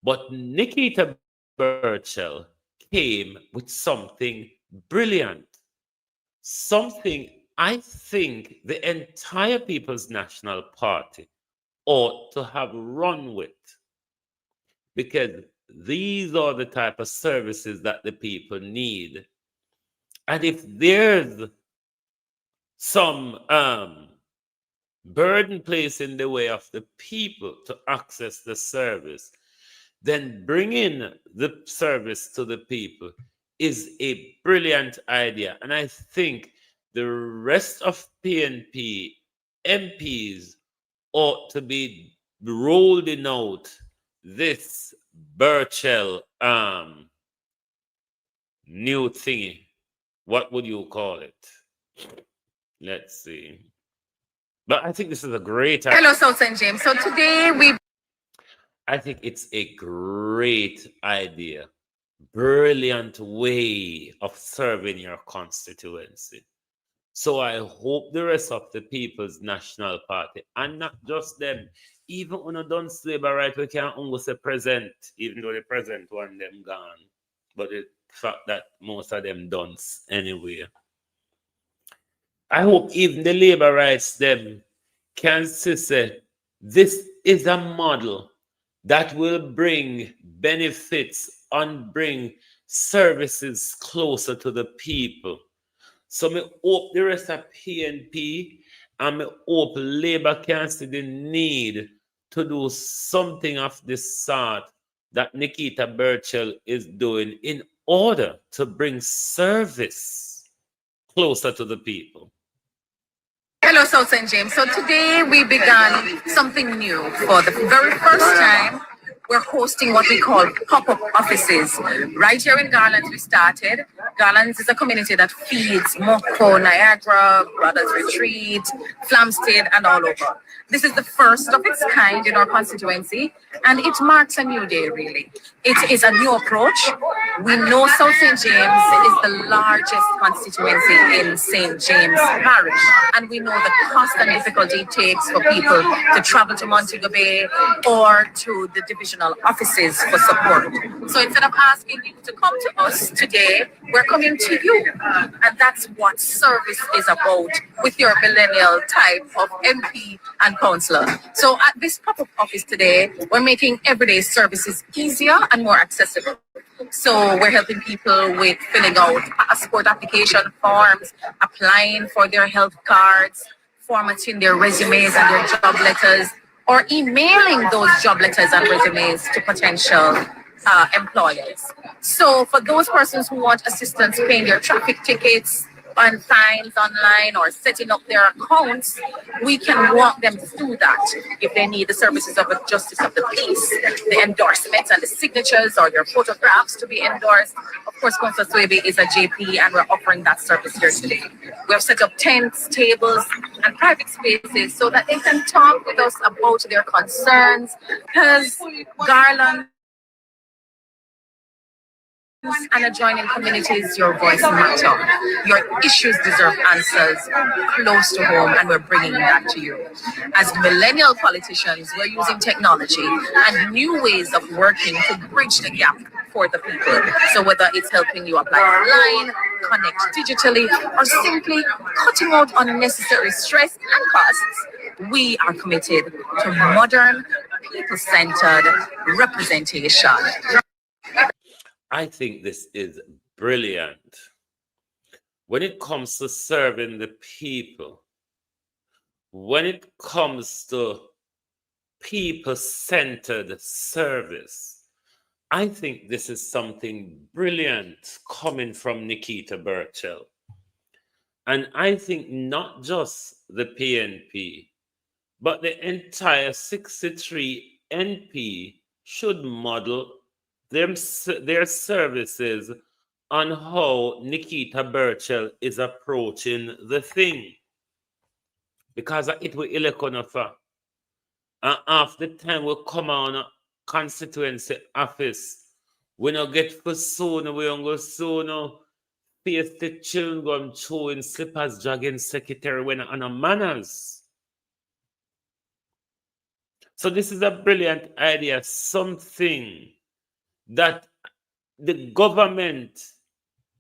But Nikita Burchell came with something brilliant, something I think the entire People's National Party ought to have run with, because these are the type of services that the people need. And if there's some burden placed in the way of the people to access the service, then bringing the service to the people is a brilliant idea. And I think the rest of PNP MPs ought to be rolling out this Burchell new thingy. What would you call it? Let's see. But I think this is a great idea. Hello, South St. James. So today I think it's a great idea. Brilliant way of serving your constituency. So I hope the rest of the People's National Party, and not just them, even when I don't labor right, we can almost say present, even though the present one them gone. But the fact that most of them don't anyway. I hope even the labor rights them can say this is a model that will bring benefits and bring services closer to the people. So me hope the rest of PNP and me hope Labour can see the need to do something of this sort that Nikita Burchell is doing in order to bring service closer to the people. Hello, South St. James. So today we began something new. For the very first time, we're hosting what we call pop-up offices. Right here in Garland, we started. Garland is a community that feeds Moko, Niagara, Brothers Retreat, Flamstead, and all over. This is the first of its kind in our constituency, and it marks a new day, really. It is a new approach. We know South St. James is the largest constituency in St. James Parish, and we know the cost and difficulty it takes for people to travel to Montego Bay or to the divisional offices for support. So instead of asking you to come to us today, we're coming to you. And that's what service is about with your millennial type of MP and councillor. So at this pop-up office today, we're making everyday services easier and more accessible. So we're helping people with filling out passport application forms, applying for their health cards, formatting their resumes and their job letters, or emailing those job letters and resumes to potential employers. So for those persons who want assistance paying their traffic tickets and fines online or setting up their accounts, we can walk them through that. If they need the services of a justice of the peace, the endorsements and the signatures or your photographs to be endorsed. Of course, Councillor Swaby is a JP and we're offering that service here today. We have set up tents, tables, and private spaces so that they can talk with us about their concerns, because Garland and adjoining communities, your voice matters. Your issues deserve answers close to home, and we're bringing that to you. As millennial politicians, we're using technology and new ways of working to bridge the gap for the people. So whether it's helping you apply online, connect digitally, or simply cutting out unnecessary stress and costs, we are committed to modern, people-centered representation. I think this is brilliant. When it comes to serving the people, when it comes to people-centered service, I think this is something brilliant coming from Nikita Burchell. And I think not just the PNP, but the entire 63 NP should model their services on how Nikita Burchell is approaching the thing. Because it will illustrate. And after the time we come on constituency office, we don't get for soon, we don't go soon. Face the children chewing slippers, dragging secretary when on a manners. So this is a brilliant idea, something that the government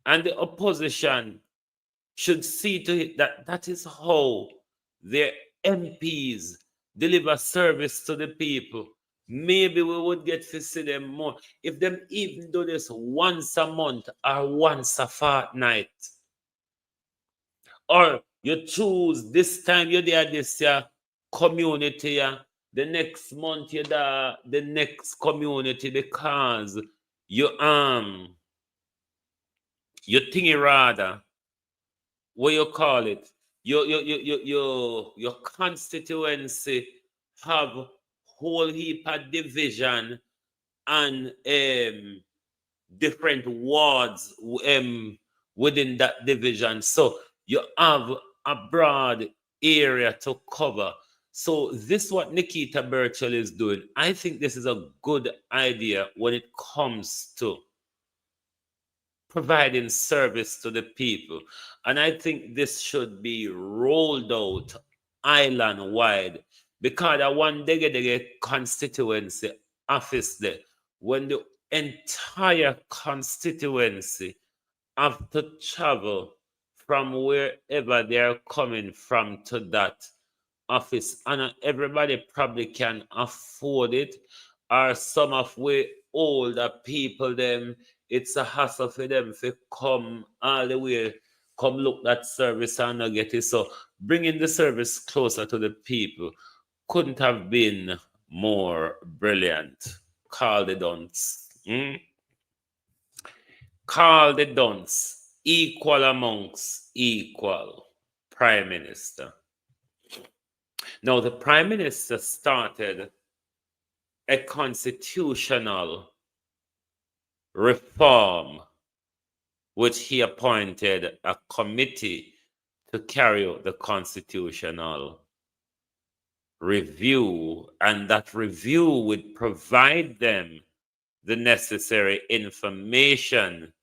and the opposition should see to it that that is how their MPs deliver service to the people. Maybe we would get to see them more. If them even do this once a month or once a fortnight. Or you choose this time you're there this community, the next month you're there, the next community, because you thingy rather, what you call it, your constituency have whole heap of division and different wards within that division. So you have a broad area to cover. So this is what Nikita Burchell is doing. I think this is a good idea when it comes to providing service to the people. And I think this should be rolled out island-wide, because I want the constituency office there, when the entire constituency have to travel from wherever they're coming from to that office, and everybody probably can afford it, or some of we older people them, it's a hassle for them to come all the way, come look that service and not get it. So bringing the service closer to the people couldn't have been more brilliant. Call the dunce. Call the dunce. Equal amongst equal. Prime Minister. Now, the Prime Minister started a constitutional reform, which he appointed a committee to carry out the constitutional review, and that review would provide them the necessary information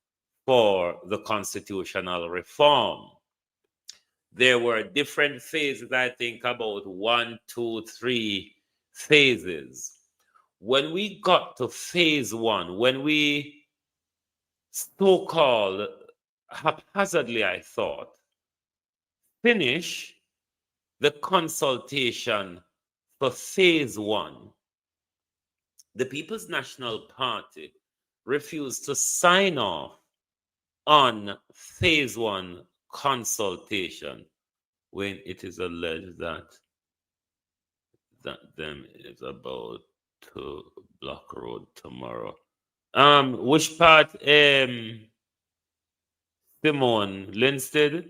for the constitutional reform. There were different phases, I think about 1, 2, 3 phases. When we got to phase 1, when we so-called haphazardly, I thought, finish the consultation for phase 1, the People's National Party refused to sign off on phase 1 consultation when it is alleged that them is about to block road tomorrow. Which part, Simone Linstead?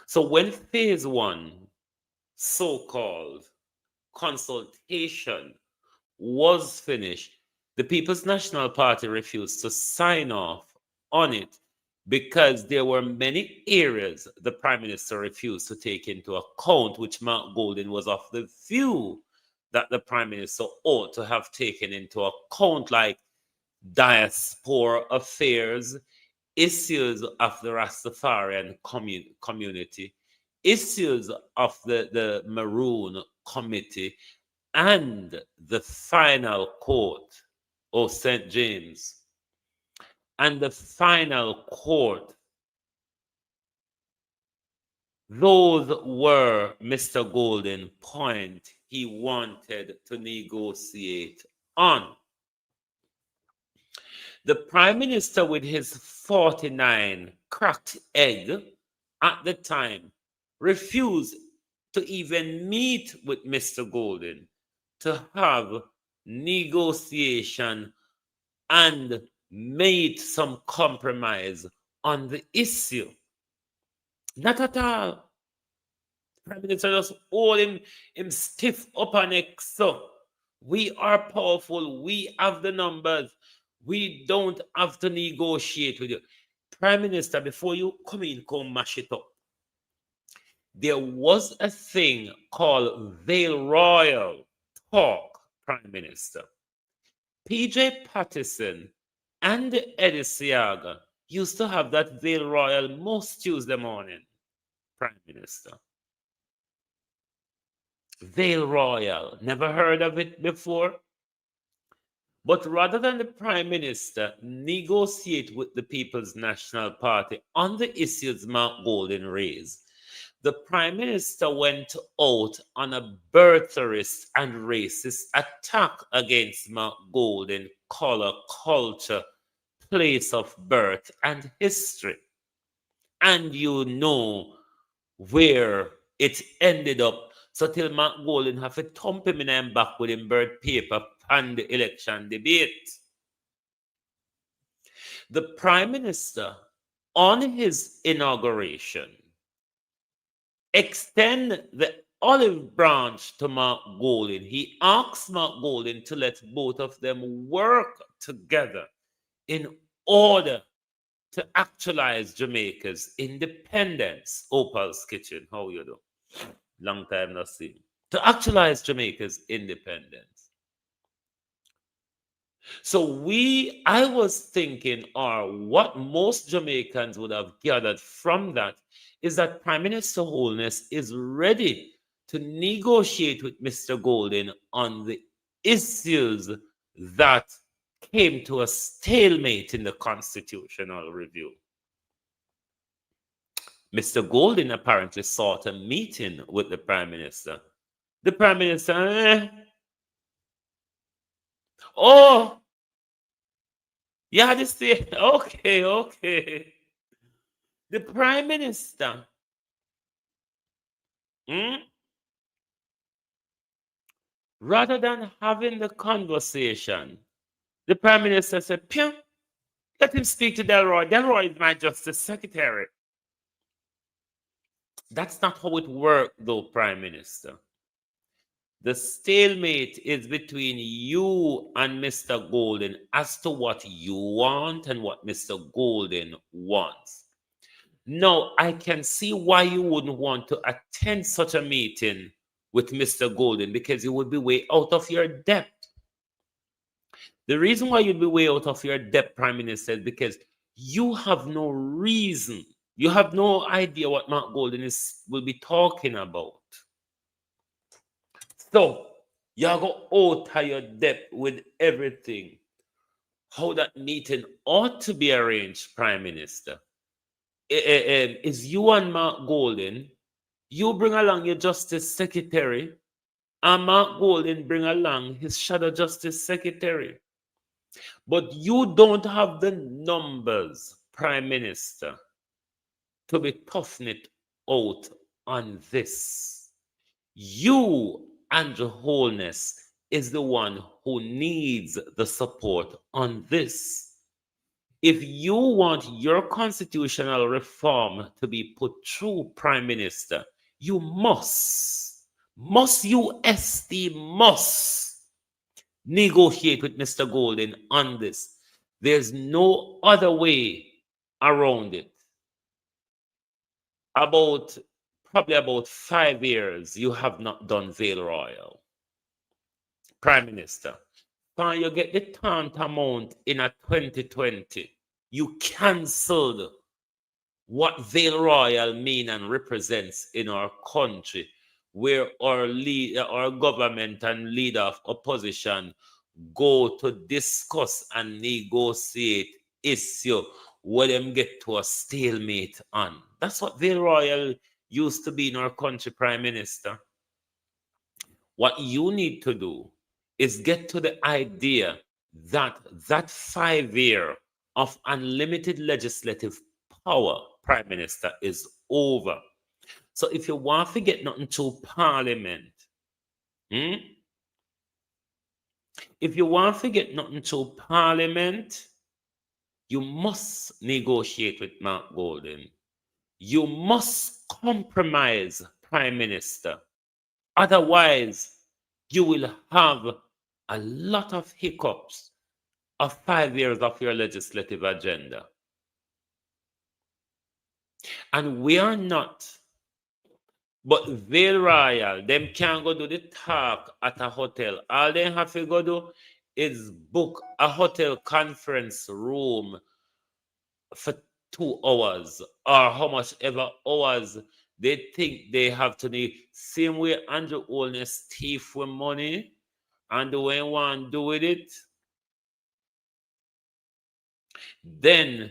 So when phase 1, so-called consultation, was finished, the People's National Party refused to sign off on it because there were many areas the Prime Minister refused to take into account, which Mark Golden was of the view that the Prime Minister ought to have taken into account, like diaspora affairs, issues of the Rastafarian community, issues of the Maroon Committee, and the final court of St. James. And the final court, those were Mr. Golden's point he wanted to negotiate on. The Prime Minister, with his 49 cracked egg at the time, refused to even meet with Mr. Golden to have negotiation and made some compromise on the issue. Not at all. Prime Minister just hold him stiff up on neck. So we are powerful. We have the numbers. We don't have to negotiate with you. Prime Minister, before you come in, come mash it up. There was a thing called Vale Royal talk, Prime Minister. PJ Patterson and Eddie Siaga used to have that Vale Royal most Tuesday morning, Prime Minister. Vale Royal, never heard of it before? But rather than the Prime Minister negotiate with the People's National Party on the issues Mark Golden raised, the Prime Minister went out on a birtherist and racist attack against Mark Golden, color, culture, place of birth, and history. And you know where it ended up. So till Mark Golden have to thump him in and back with him birth paper and the election debate. The Prime Minister, on his inauguration, extend the olive branch to Mark Golden. He asked Mark Golden to let both of them work together in order to actualize Jamaica's independence. Opal's Kitchen, how you do? Long time no see. To actualize Jamaica's independence. So I was thinking, or what most Jamaicans would have gathered from that, is that Prime Minister Holness is ready to negotiate with Mr. Golden on the issues that came to a stalemate in the constitutional review. Mr. Golden apparently sought a meeting with the Prime Minister. The Prime Minister, Oh, yeah, this thing. Okay, okay. The Prime Minister, rather than having the conversation, the Prime Minister said, Pew, let him speak to Delroy. Delroy is my Justice Secretary. That's not how it worked, though, Prime Minister. The stalemate is between you and Mr. Golden as to what you want and what Mr. Golden wants. Now, I can see why you wouldn't want to attend such a meeting with Mr. Golden, because you would be way out of your depth. The reason why you'd be way out of your depth, Prime Minister, is because you have no reason. You have no idea what Mark Golden will be talking about. So, you're going out of your depth with everything. How that meeting ought to be arranged, Prime Minister, is you and Mark Golden, you bring along your Justice Secretary, and Mark Golden bring along his Shadow Justice Secretary. But you don't have the numbers, Prime Minister, to be toughing it out on this. You, Andrew Holness, is the one who needs the support on this. If you want your constitutional reform to be put through, Prime Minister, you must negotiate with Mr. Golden on this. There's no other way around it. Probably about 5 years, you have not done Vale Royal. Prime Minister, when you get the tantamount in a 2020, you cancelled what Vale Royal mean and represents in our country, where our government and leader of opposition go to discuss and negotiate issue where them get to a stalemate on. That's what Vale Royal used to be in our country, Prime Minister. What you need to do is get to the idea that 5 year of unlimited legislative power, Prime Minister, is over. So if you want to get nothing to Parliament, if you want to get nothing to Parliament, you must negotiate with Mark Golden. You must compromise, Prime Minister. Otherwise, you will have a lot of hiccups of 5 years of your legislative agenda. And we are not. But Vale Royal, them can't go do the talk at a hotel. All they have to go do is book a hotel conference room for 2 hours or how much ever hours they think they have to need. Same way Andrew Holness thief with money and the way one do with it. Then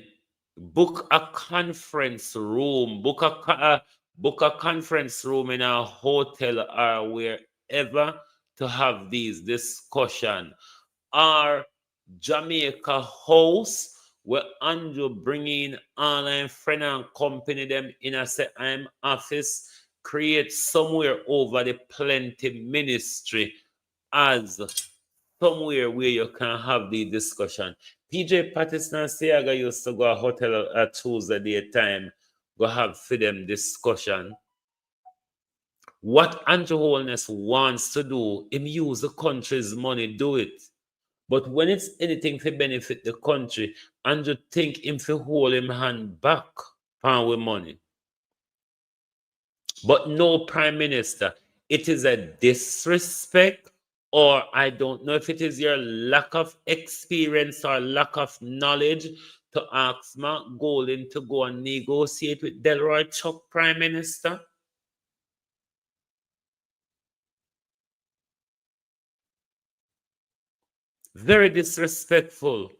book a conference room, book a conference room in a hotel or wherever to have these discussion. Or Jamaica House, where Andrew bringing all and friend and company them in a say I'm office, create somewhere over the plenty ministry as somewhere where you can have the discussion. PJ Patterson and Siaga used to go a hotel at Tuesday daytime, go have for them discussion. What Andrew Holness wants to do, him use the country's money, do it. But when it's anything to benefit the country, Andrew think him to hold him hand back pan with money. But no, Prime Minister, it is a disrespect, or I don't know if it is your lack of experience or lack of knowledge to ask Mark Golden to go and negotiate with Delroy Chuck, Prime Minister. Very disrespectful.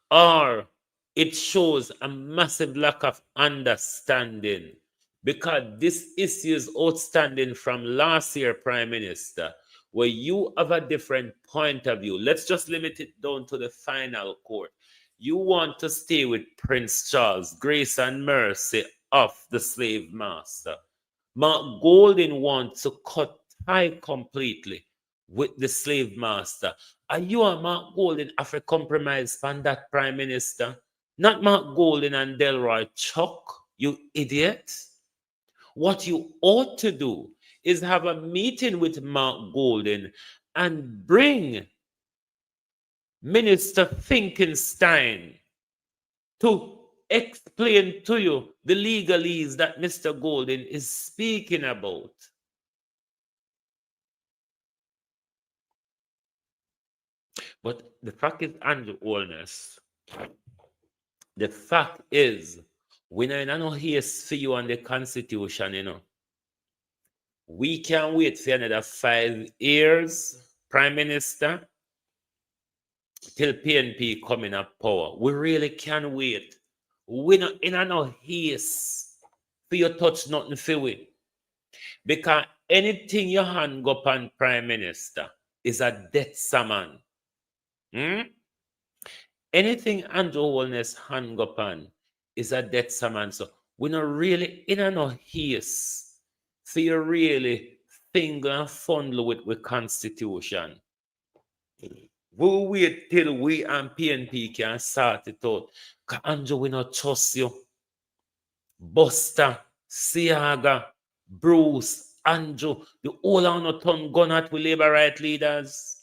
Or it shows a massive lack of understanding, because this issue is outstanding from last year, Prime Minister, where you have a different point of view. Let's just limit it down to the final court. You want to stay with Prince Charles, grace and mercy of the slave master. Mark Golding wants to cut tie completely with the slave master. Are you and Mark Golding have a compromise on that, Prime Minister? Not Mark Golding and Delroy Chuck, you idiot. What you ought to do is have a meeting with Mark Golding and bring Minister Finkelstein to explain to you the legalese that Mr. Golding is speaking about. But the fact is, Andrew Holness, the fact is, we don't know here's for you on the Constitution, you know. We can wait for another 5 years, Prime Minister, till PNP come in power. We really can wait. We not in no haste for you touch nothing for we. Because anything you hang up on Prime Minister is a death summon. Anything Andrew Holness hang up on is a death summon. So we're not really in no haste for you really finger and fondle with Constitution. We'll wait till we and PNP can sort it out. Because Andrew, we not trust you. Buster, Siaga, Bruce, Andrew, the whole are not turn gun at with labor right leaders.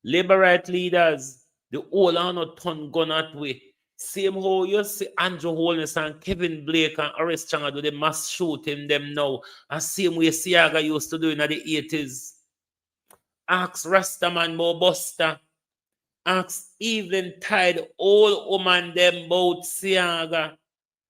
Labor right leaders, the whole are not turn gun at we. Same how you see Andrew Holness and Kevin Blake and Horace Changa do the mass shooting them now. And same way Siaga used to do in the 80s. Ask Rastaman Mo Buster. Ask Evelyn Tide, old woman them about Siaga.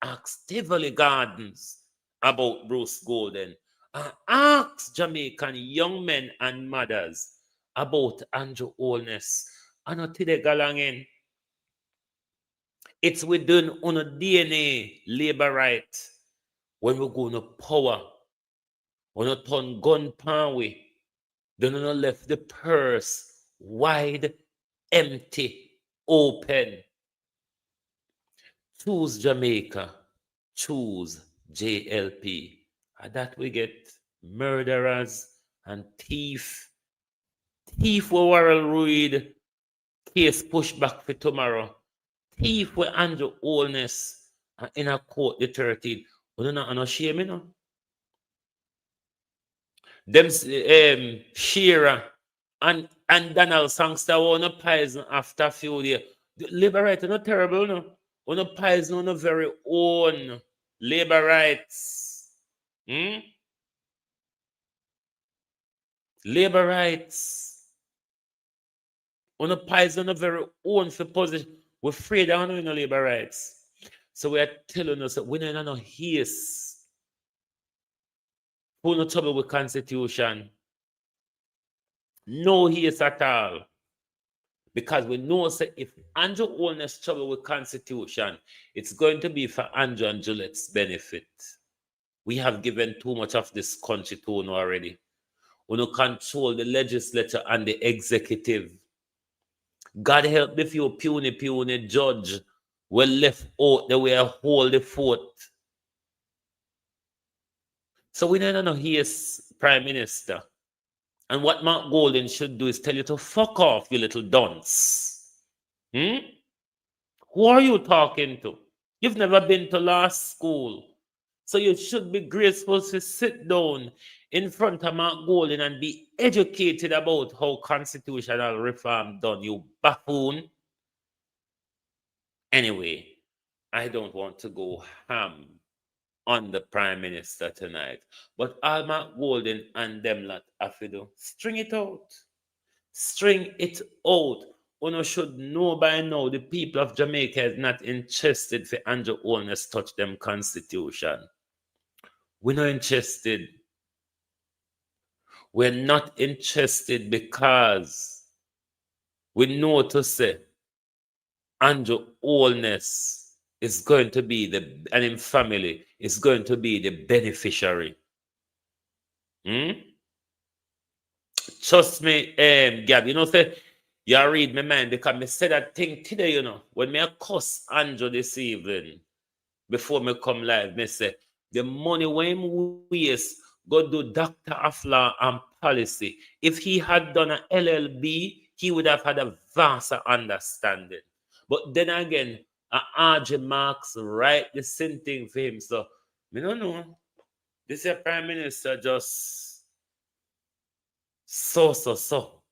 Ask Tivoli Gardens about Bruce Golden. And ask Jamaican young men and mothers about Andrew Holness. And not today galangin. It's within on a DNA labor right when we go to power. When we turn gun pan we. Then we left the purse wide, empty, open. Choose Jamaica. Choose JLP. And that we get murderers and thief. Thief with Warrell Reid. Case pushed back for tomorrow. Thief with Andrew Holness. And in a court the 13th. We don't know shame, you know. Them Shearer and Donald Sangster were poison after a few days. The labor rights are not terrible, no. On poison on a very own labor rights. Labor rights. On poison on a very own for position. We're afraid of no labor rights. So we are telling us that we don't know haste. Who no trouble with Constitution? No haste at all. Because we know that if Andrew Holness trouble with Constitution, it's going to be for Andrew and Juliet's benefit. We have given too much of this country to one already. We don't control the legislature and the executive. God help the few puny judge were left out the way I hold the fort. So we don't know he is Prime Minister. And what Mark Golding should do is tell you to fuck off, you little dunce. Who are you talking to? You've never been to law school. So you should be graceful to sit down in front of Mark Golding and be educated about how constitutional reform done, you buffoon. Anyway, I don't want to go ham on the Prime Minister tonight. But all Mark Golding and them lot have to do, string it out. String it out. One should know by now the people of Jamaica is not interested for Andrew Holness touch them constitution. We're not interested. We're not interested because we know to say Andrew Holness is going to be and in family is going to be the beneficiary. Trust me, Gab, you know, say, you read my mind because me said that thing today, you know, when me a cuss Andrew this evening, before me come live, me say, the money when him waste, go do doctor of law and policy. If he had done an LLB, he would have had a vast understanding. But then again, RJ Marks write the same thing for him. So, me don't know. This your prime minister just so.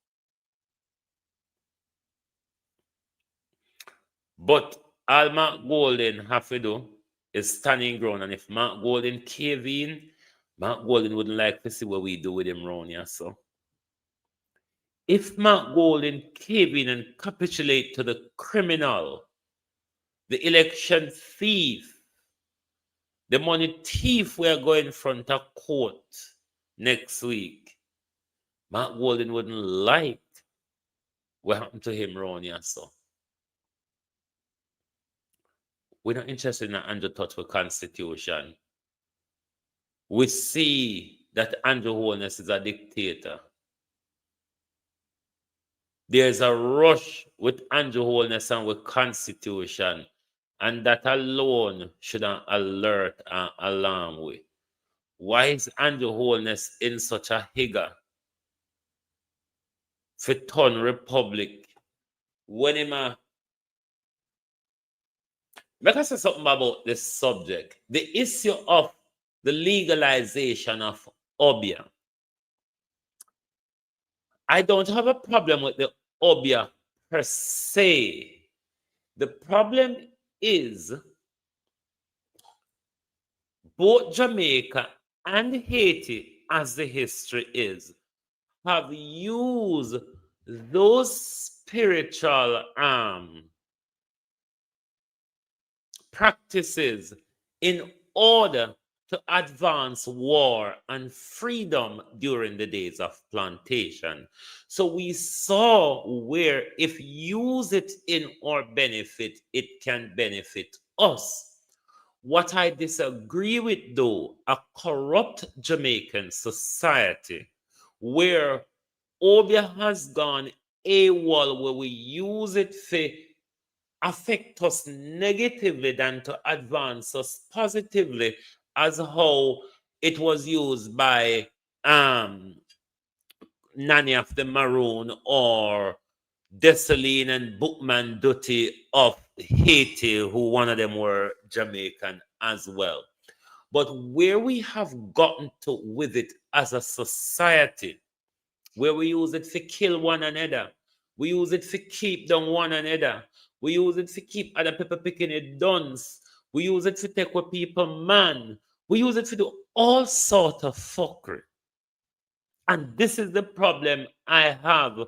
But all Mark Golden have to do is standing ground. And if Mark Golden cave in, Mark Golden wouldn't like to see what we do with him round here. So if Mark Golden cave in and capitulate to the criminal, the election thief, the money thief, we are going in front of court next week, Mark Golden wouldn't like what happened to him round here. So we're not interested in an Andrew Tuttle constitution. We see that Andrew Holness is a dictator. There's a rush with Andrew Holness and with Constitution, and that alone should alert and alarm we. Why is Andrew Holness in such a higger for turn republic when him make us say something about this subject? The issue of the legalization of Obia. I don't have a problem with the Obia per se. The problem is both Jamaica and Haiti, as the history is, have used those spiritual practices in order to advance war and freedom during the days of plantation. So we saw where if use it in our benefit, it can benefit us. What I disagree with, though, a corrupt Jamaican society where Obia has gone AWOL, where we use it for affect us negatively than to advance us positively, as how it was used by Nanny of the Maroon or Dessalines and Bookman Duty of Haiti, who one of them were Jamaican as well. But where we have gotten to with it as a society, where we use it to kill one another, we use it to keep down one another, we use it to keep other people picking it duns, we use it to take what people man, we use it to do all sort of fuckery. And this is the problem I have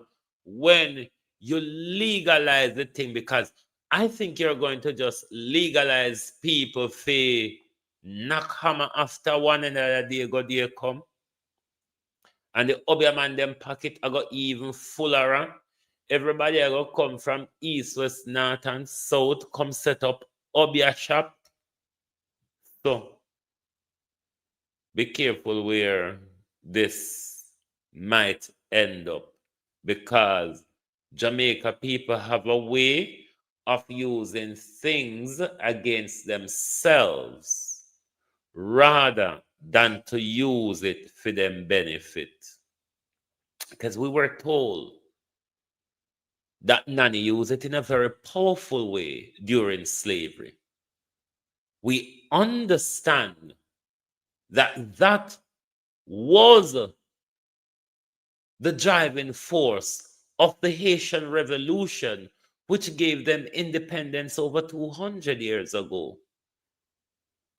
when you legalize the thing, because I think you're going to just legalize people for knock hammer after one another day go there come. And the Obia man them pocket I got even fuller. Everybody I got come from east, west, north, and south, come set up Obia shop. So be careful where this might end up, because Jamaica people have a way of using things against themselves rather than to use it for them benefit. Because we were told that Nanny used it in a very powerful way during slavery. We understand that that was the driving force of the Haitian Revolution, which gave them independence over 200 years ago.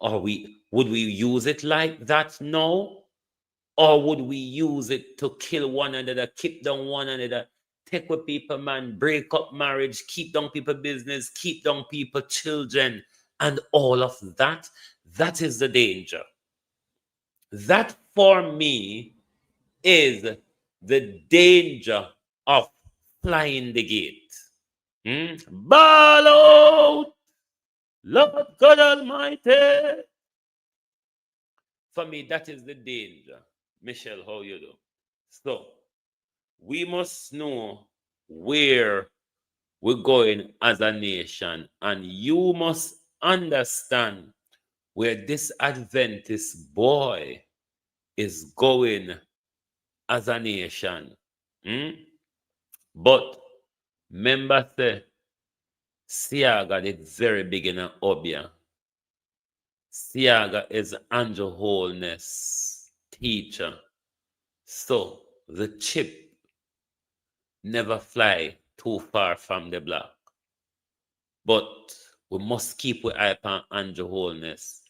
Would we use it like that now? Or would we use it to kill one another, keep down one another, take with people, man, break up marriage, keep down people business, keep down people children, and all of that? That is the danger. That for me is the danger of flying the gate. Ball out, Lord God Almighty. For me, that is the danger. Michelle, how you do? So, we must know where we're going as a nation, and you must understand where this Adventist boy is going as a nation. But remember, Siaga did very big in Obia. Siaga is Andrew Holness teacher. So the chip never fly too far from the block. But we must keep our eye on Andrew Holness.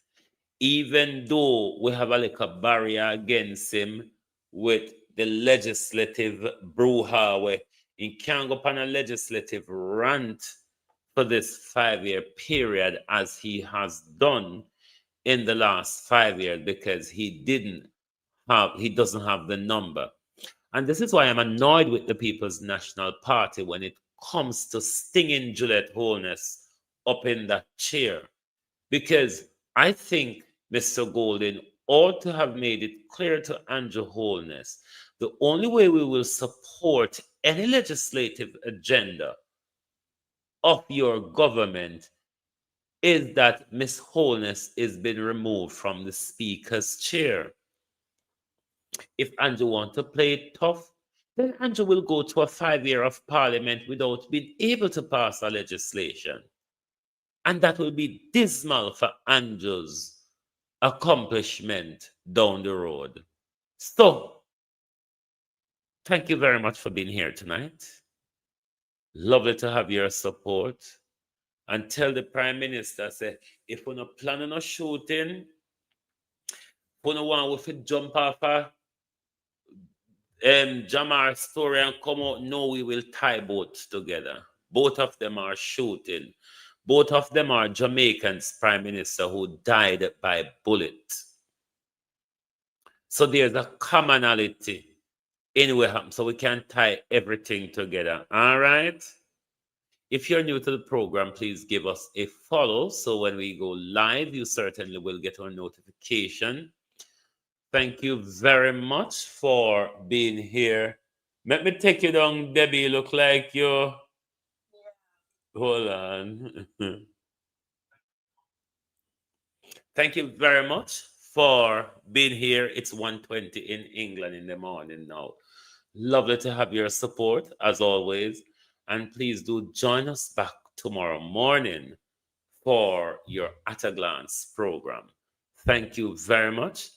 Even though we have a little barrier against him with the legislative brouhaha, he can't go on a legislative rant for this 5-year period as he has done in the last 5 years because he doesn't have the number. And this is why I'm annoyed with the People's National Party when it comes to stinging Juliet Holness up in that chair. Because I think Mr. Golden ought to have made it clear to Andrew Holness the only way we will support any legislative agenda of your government is that Ms. Holness is being removed from the Speaker's chair. If Andrew wants to play it tough, then Andrew will go to a 5-year of Parliament without being able to pass a legislation. And that will be dismal for Andrew's accomplishment down the road. So, thank you very much for being here tonight. Lovely to have your support. And tell the Prime Minister, say, if we're not planning on shooting, we don't want to jump off a Jamar story and come out, no, we will tie boats together. Both of them are shooting. Both of them are Jamaicans Prime Minister who died by bullet. So there's a commonality in what happened. So we can tie everything together. All right? If you're new to the program, please give us a follow. So when we go live, you certainly will get a notification. Thank you very much for being here. Let me take you down, Debbie. You look like you're... Hold on. Thank you very much for being here. It's 1:20 in England in the morning now. Lovely to have your support, as always. And please do join us back tomorrow morning for your At a Glance program. Thank you very much,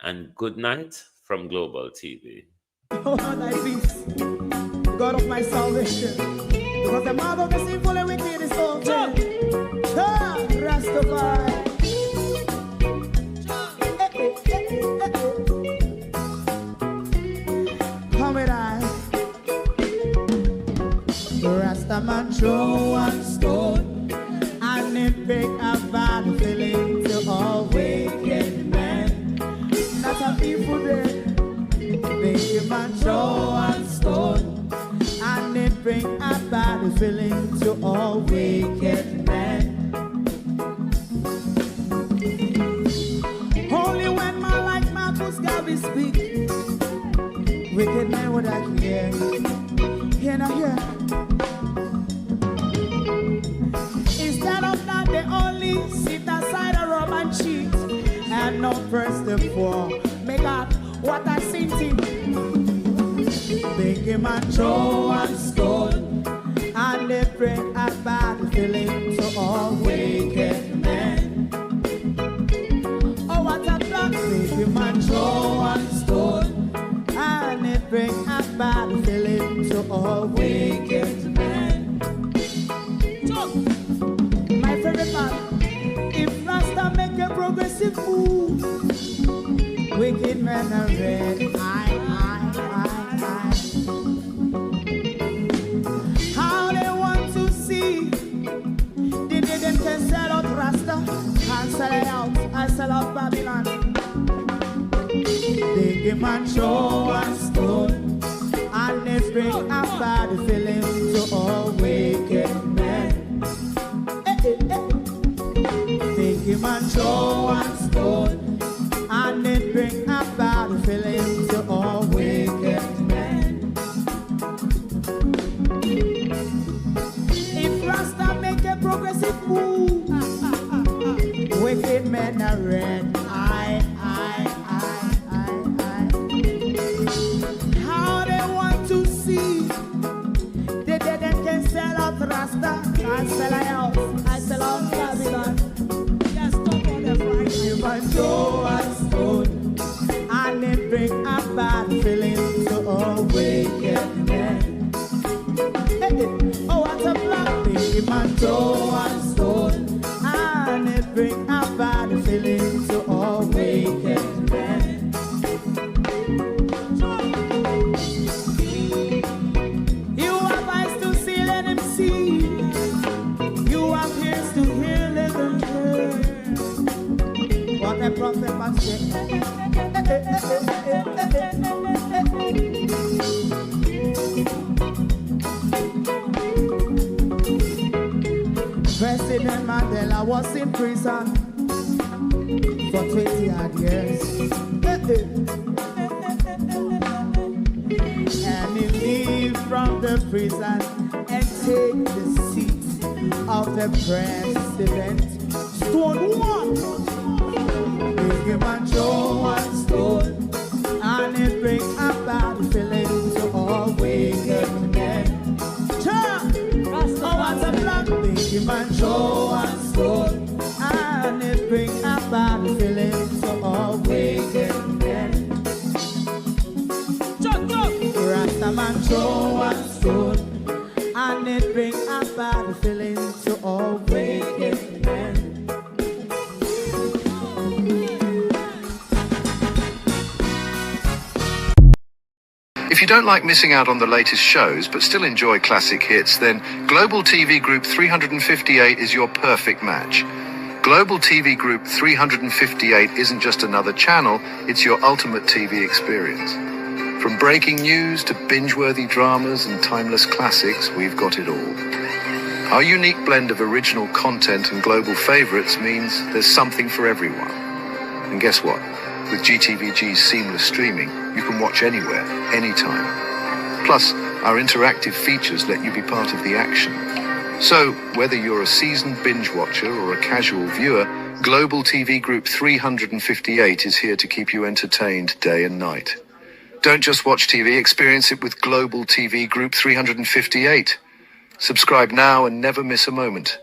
and good night from Global TV. Oh, thy peace, God of my salvation, because the mouth of the sinful and wicked is open. Rastafari. Come with I. Rastaman throw one stone, and it break a bad feeling to all wicked men. That's a people there. Make a man throw one stone, and it bring a bad feeling to all wicked men. Only when man like Marcus Garvey speak, wicked men would I hear. Hear not hear. Instead of that, they only sit aside and rub and cheat, and not press the poor. Make up what I seen him. Make him a throw and stone, and they bring a bad feeling to all wicked men. Oh, what a plan! Make him a throw and stone, and they bring a bad feeling to all wicked men. My favorite man, if Rasta make a progressive move, wicked men are red. How they want to see the them can sell out Rasta and sell it out and sell out Babylon. Big man show and stone, and they bring a bad feeling to all wicked men. Big man show and stone, and they bring a bad feeling to all wicked men. men are red. How they want to see the dead can sell out Rasta. I sell a house, I sell out Babylon. Yes, come on the Friday. Give a Joe and stone, and they bring a bad feeling to awaken men. Oh, what a black thing. Give a Joe and stone, and they bring a bad feeling to awaken men. You have eyes to see, let him see. You have ears to hear, let them hear. What a prophet must say. President Mandela was in prison for 20 odd years. And he leave from the prison and take the seat of the president. Stone one, big him and Joe one stone, and it bring a bad feeling to awaken men. Oh, what's a black big him and Joe one stone, and it bring a bad feeling to awaken men. Rastaman Joe one stone, and it bring a bad feeling to awaken men. If you don't like missing out on the latest shows but still enjoy classic hits, then Global TV Group 358 is your perfect match. Global TV Group 358 isn't just another channel, it's your ultimate TV experience. From breaking news to binge-worthy dramas and timeless classics, we've got it all. Our unique blend of original content and global favorites means there's something for everyone. And guess what? With GTVG's seamless streaming, you can watch anywhere, anytime. Plus, our interactive features let you be part of the action. So, whether you're a seasoned binge watcher or a casual viewer, Global TV Group 358 is here to keep you entertained day and night. Don't just watch TV, experience it with Global TV Group 358. Subscribe now and never miss a moment.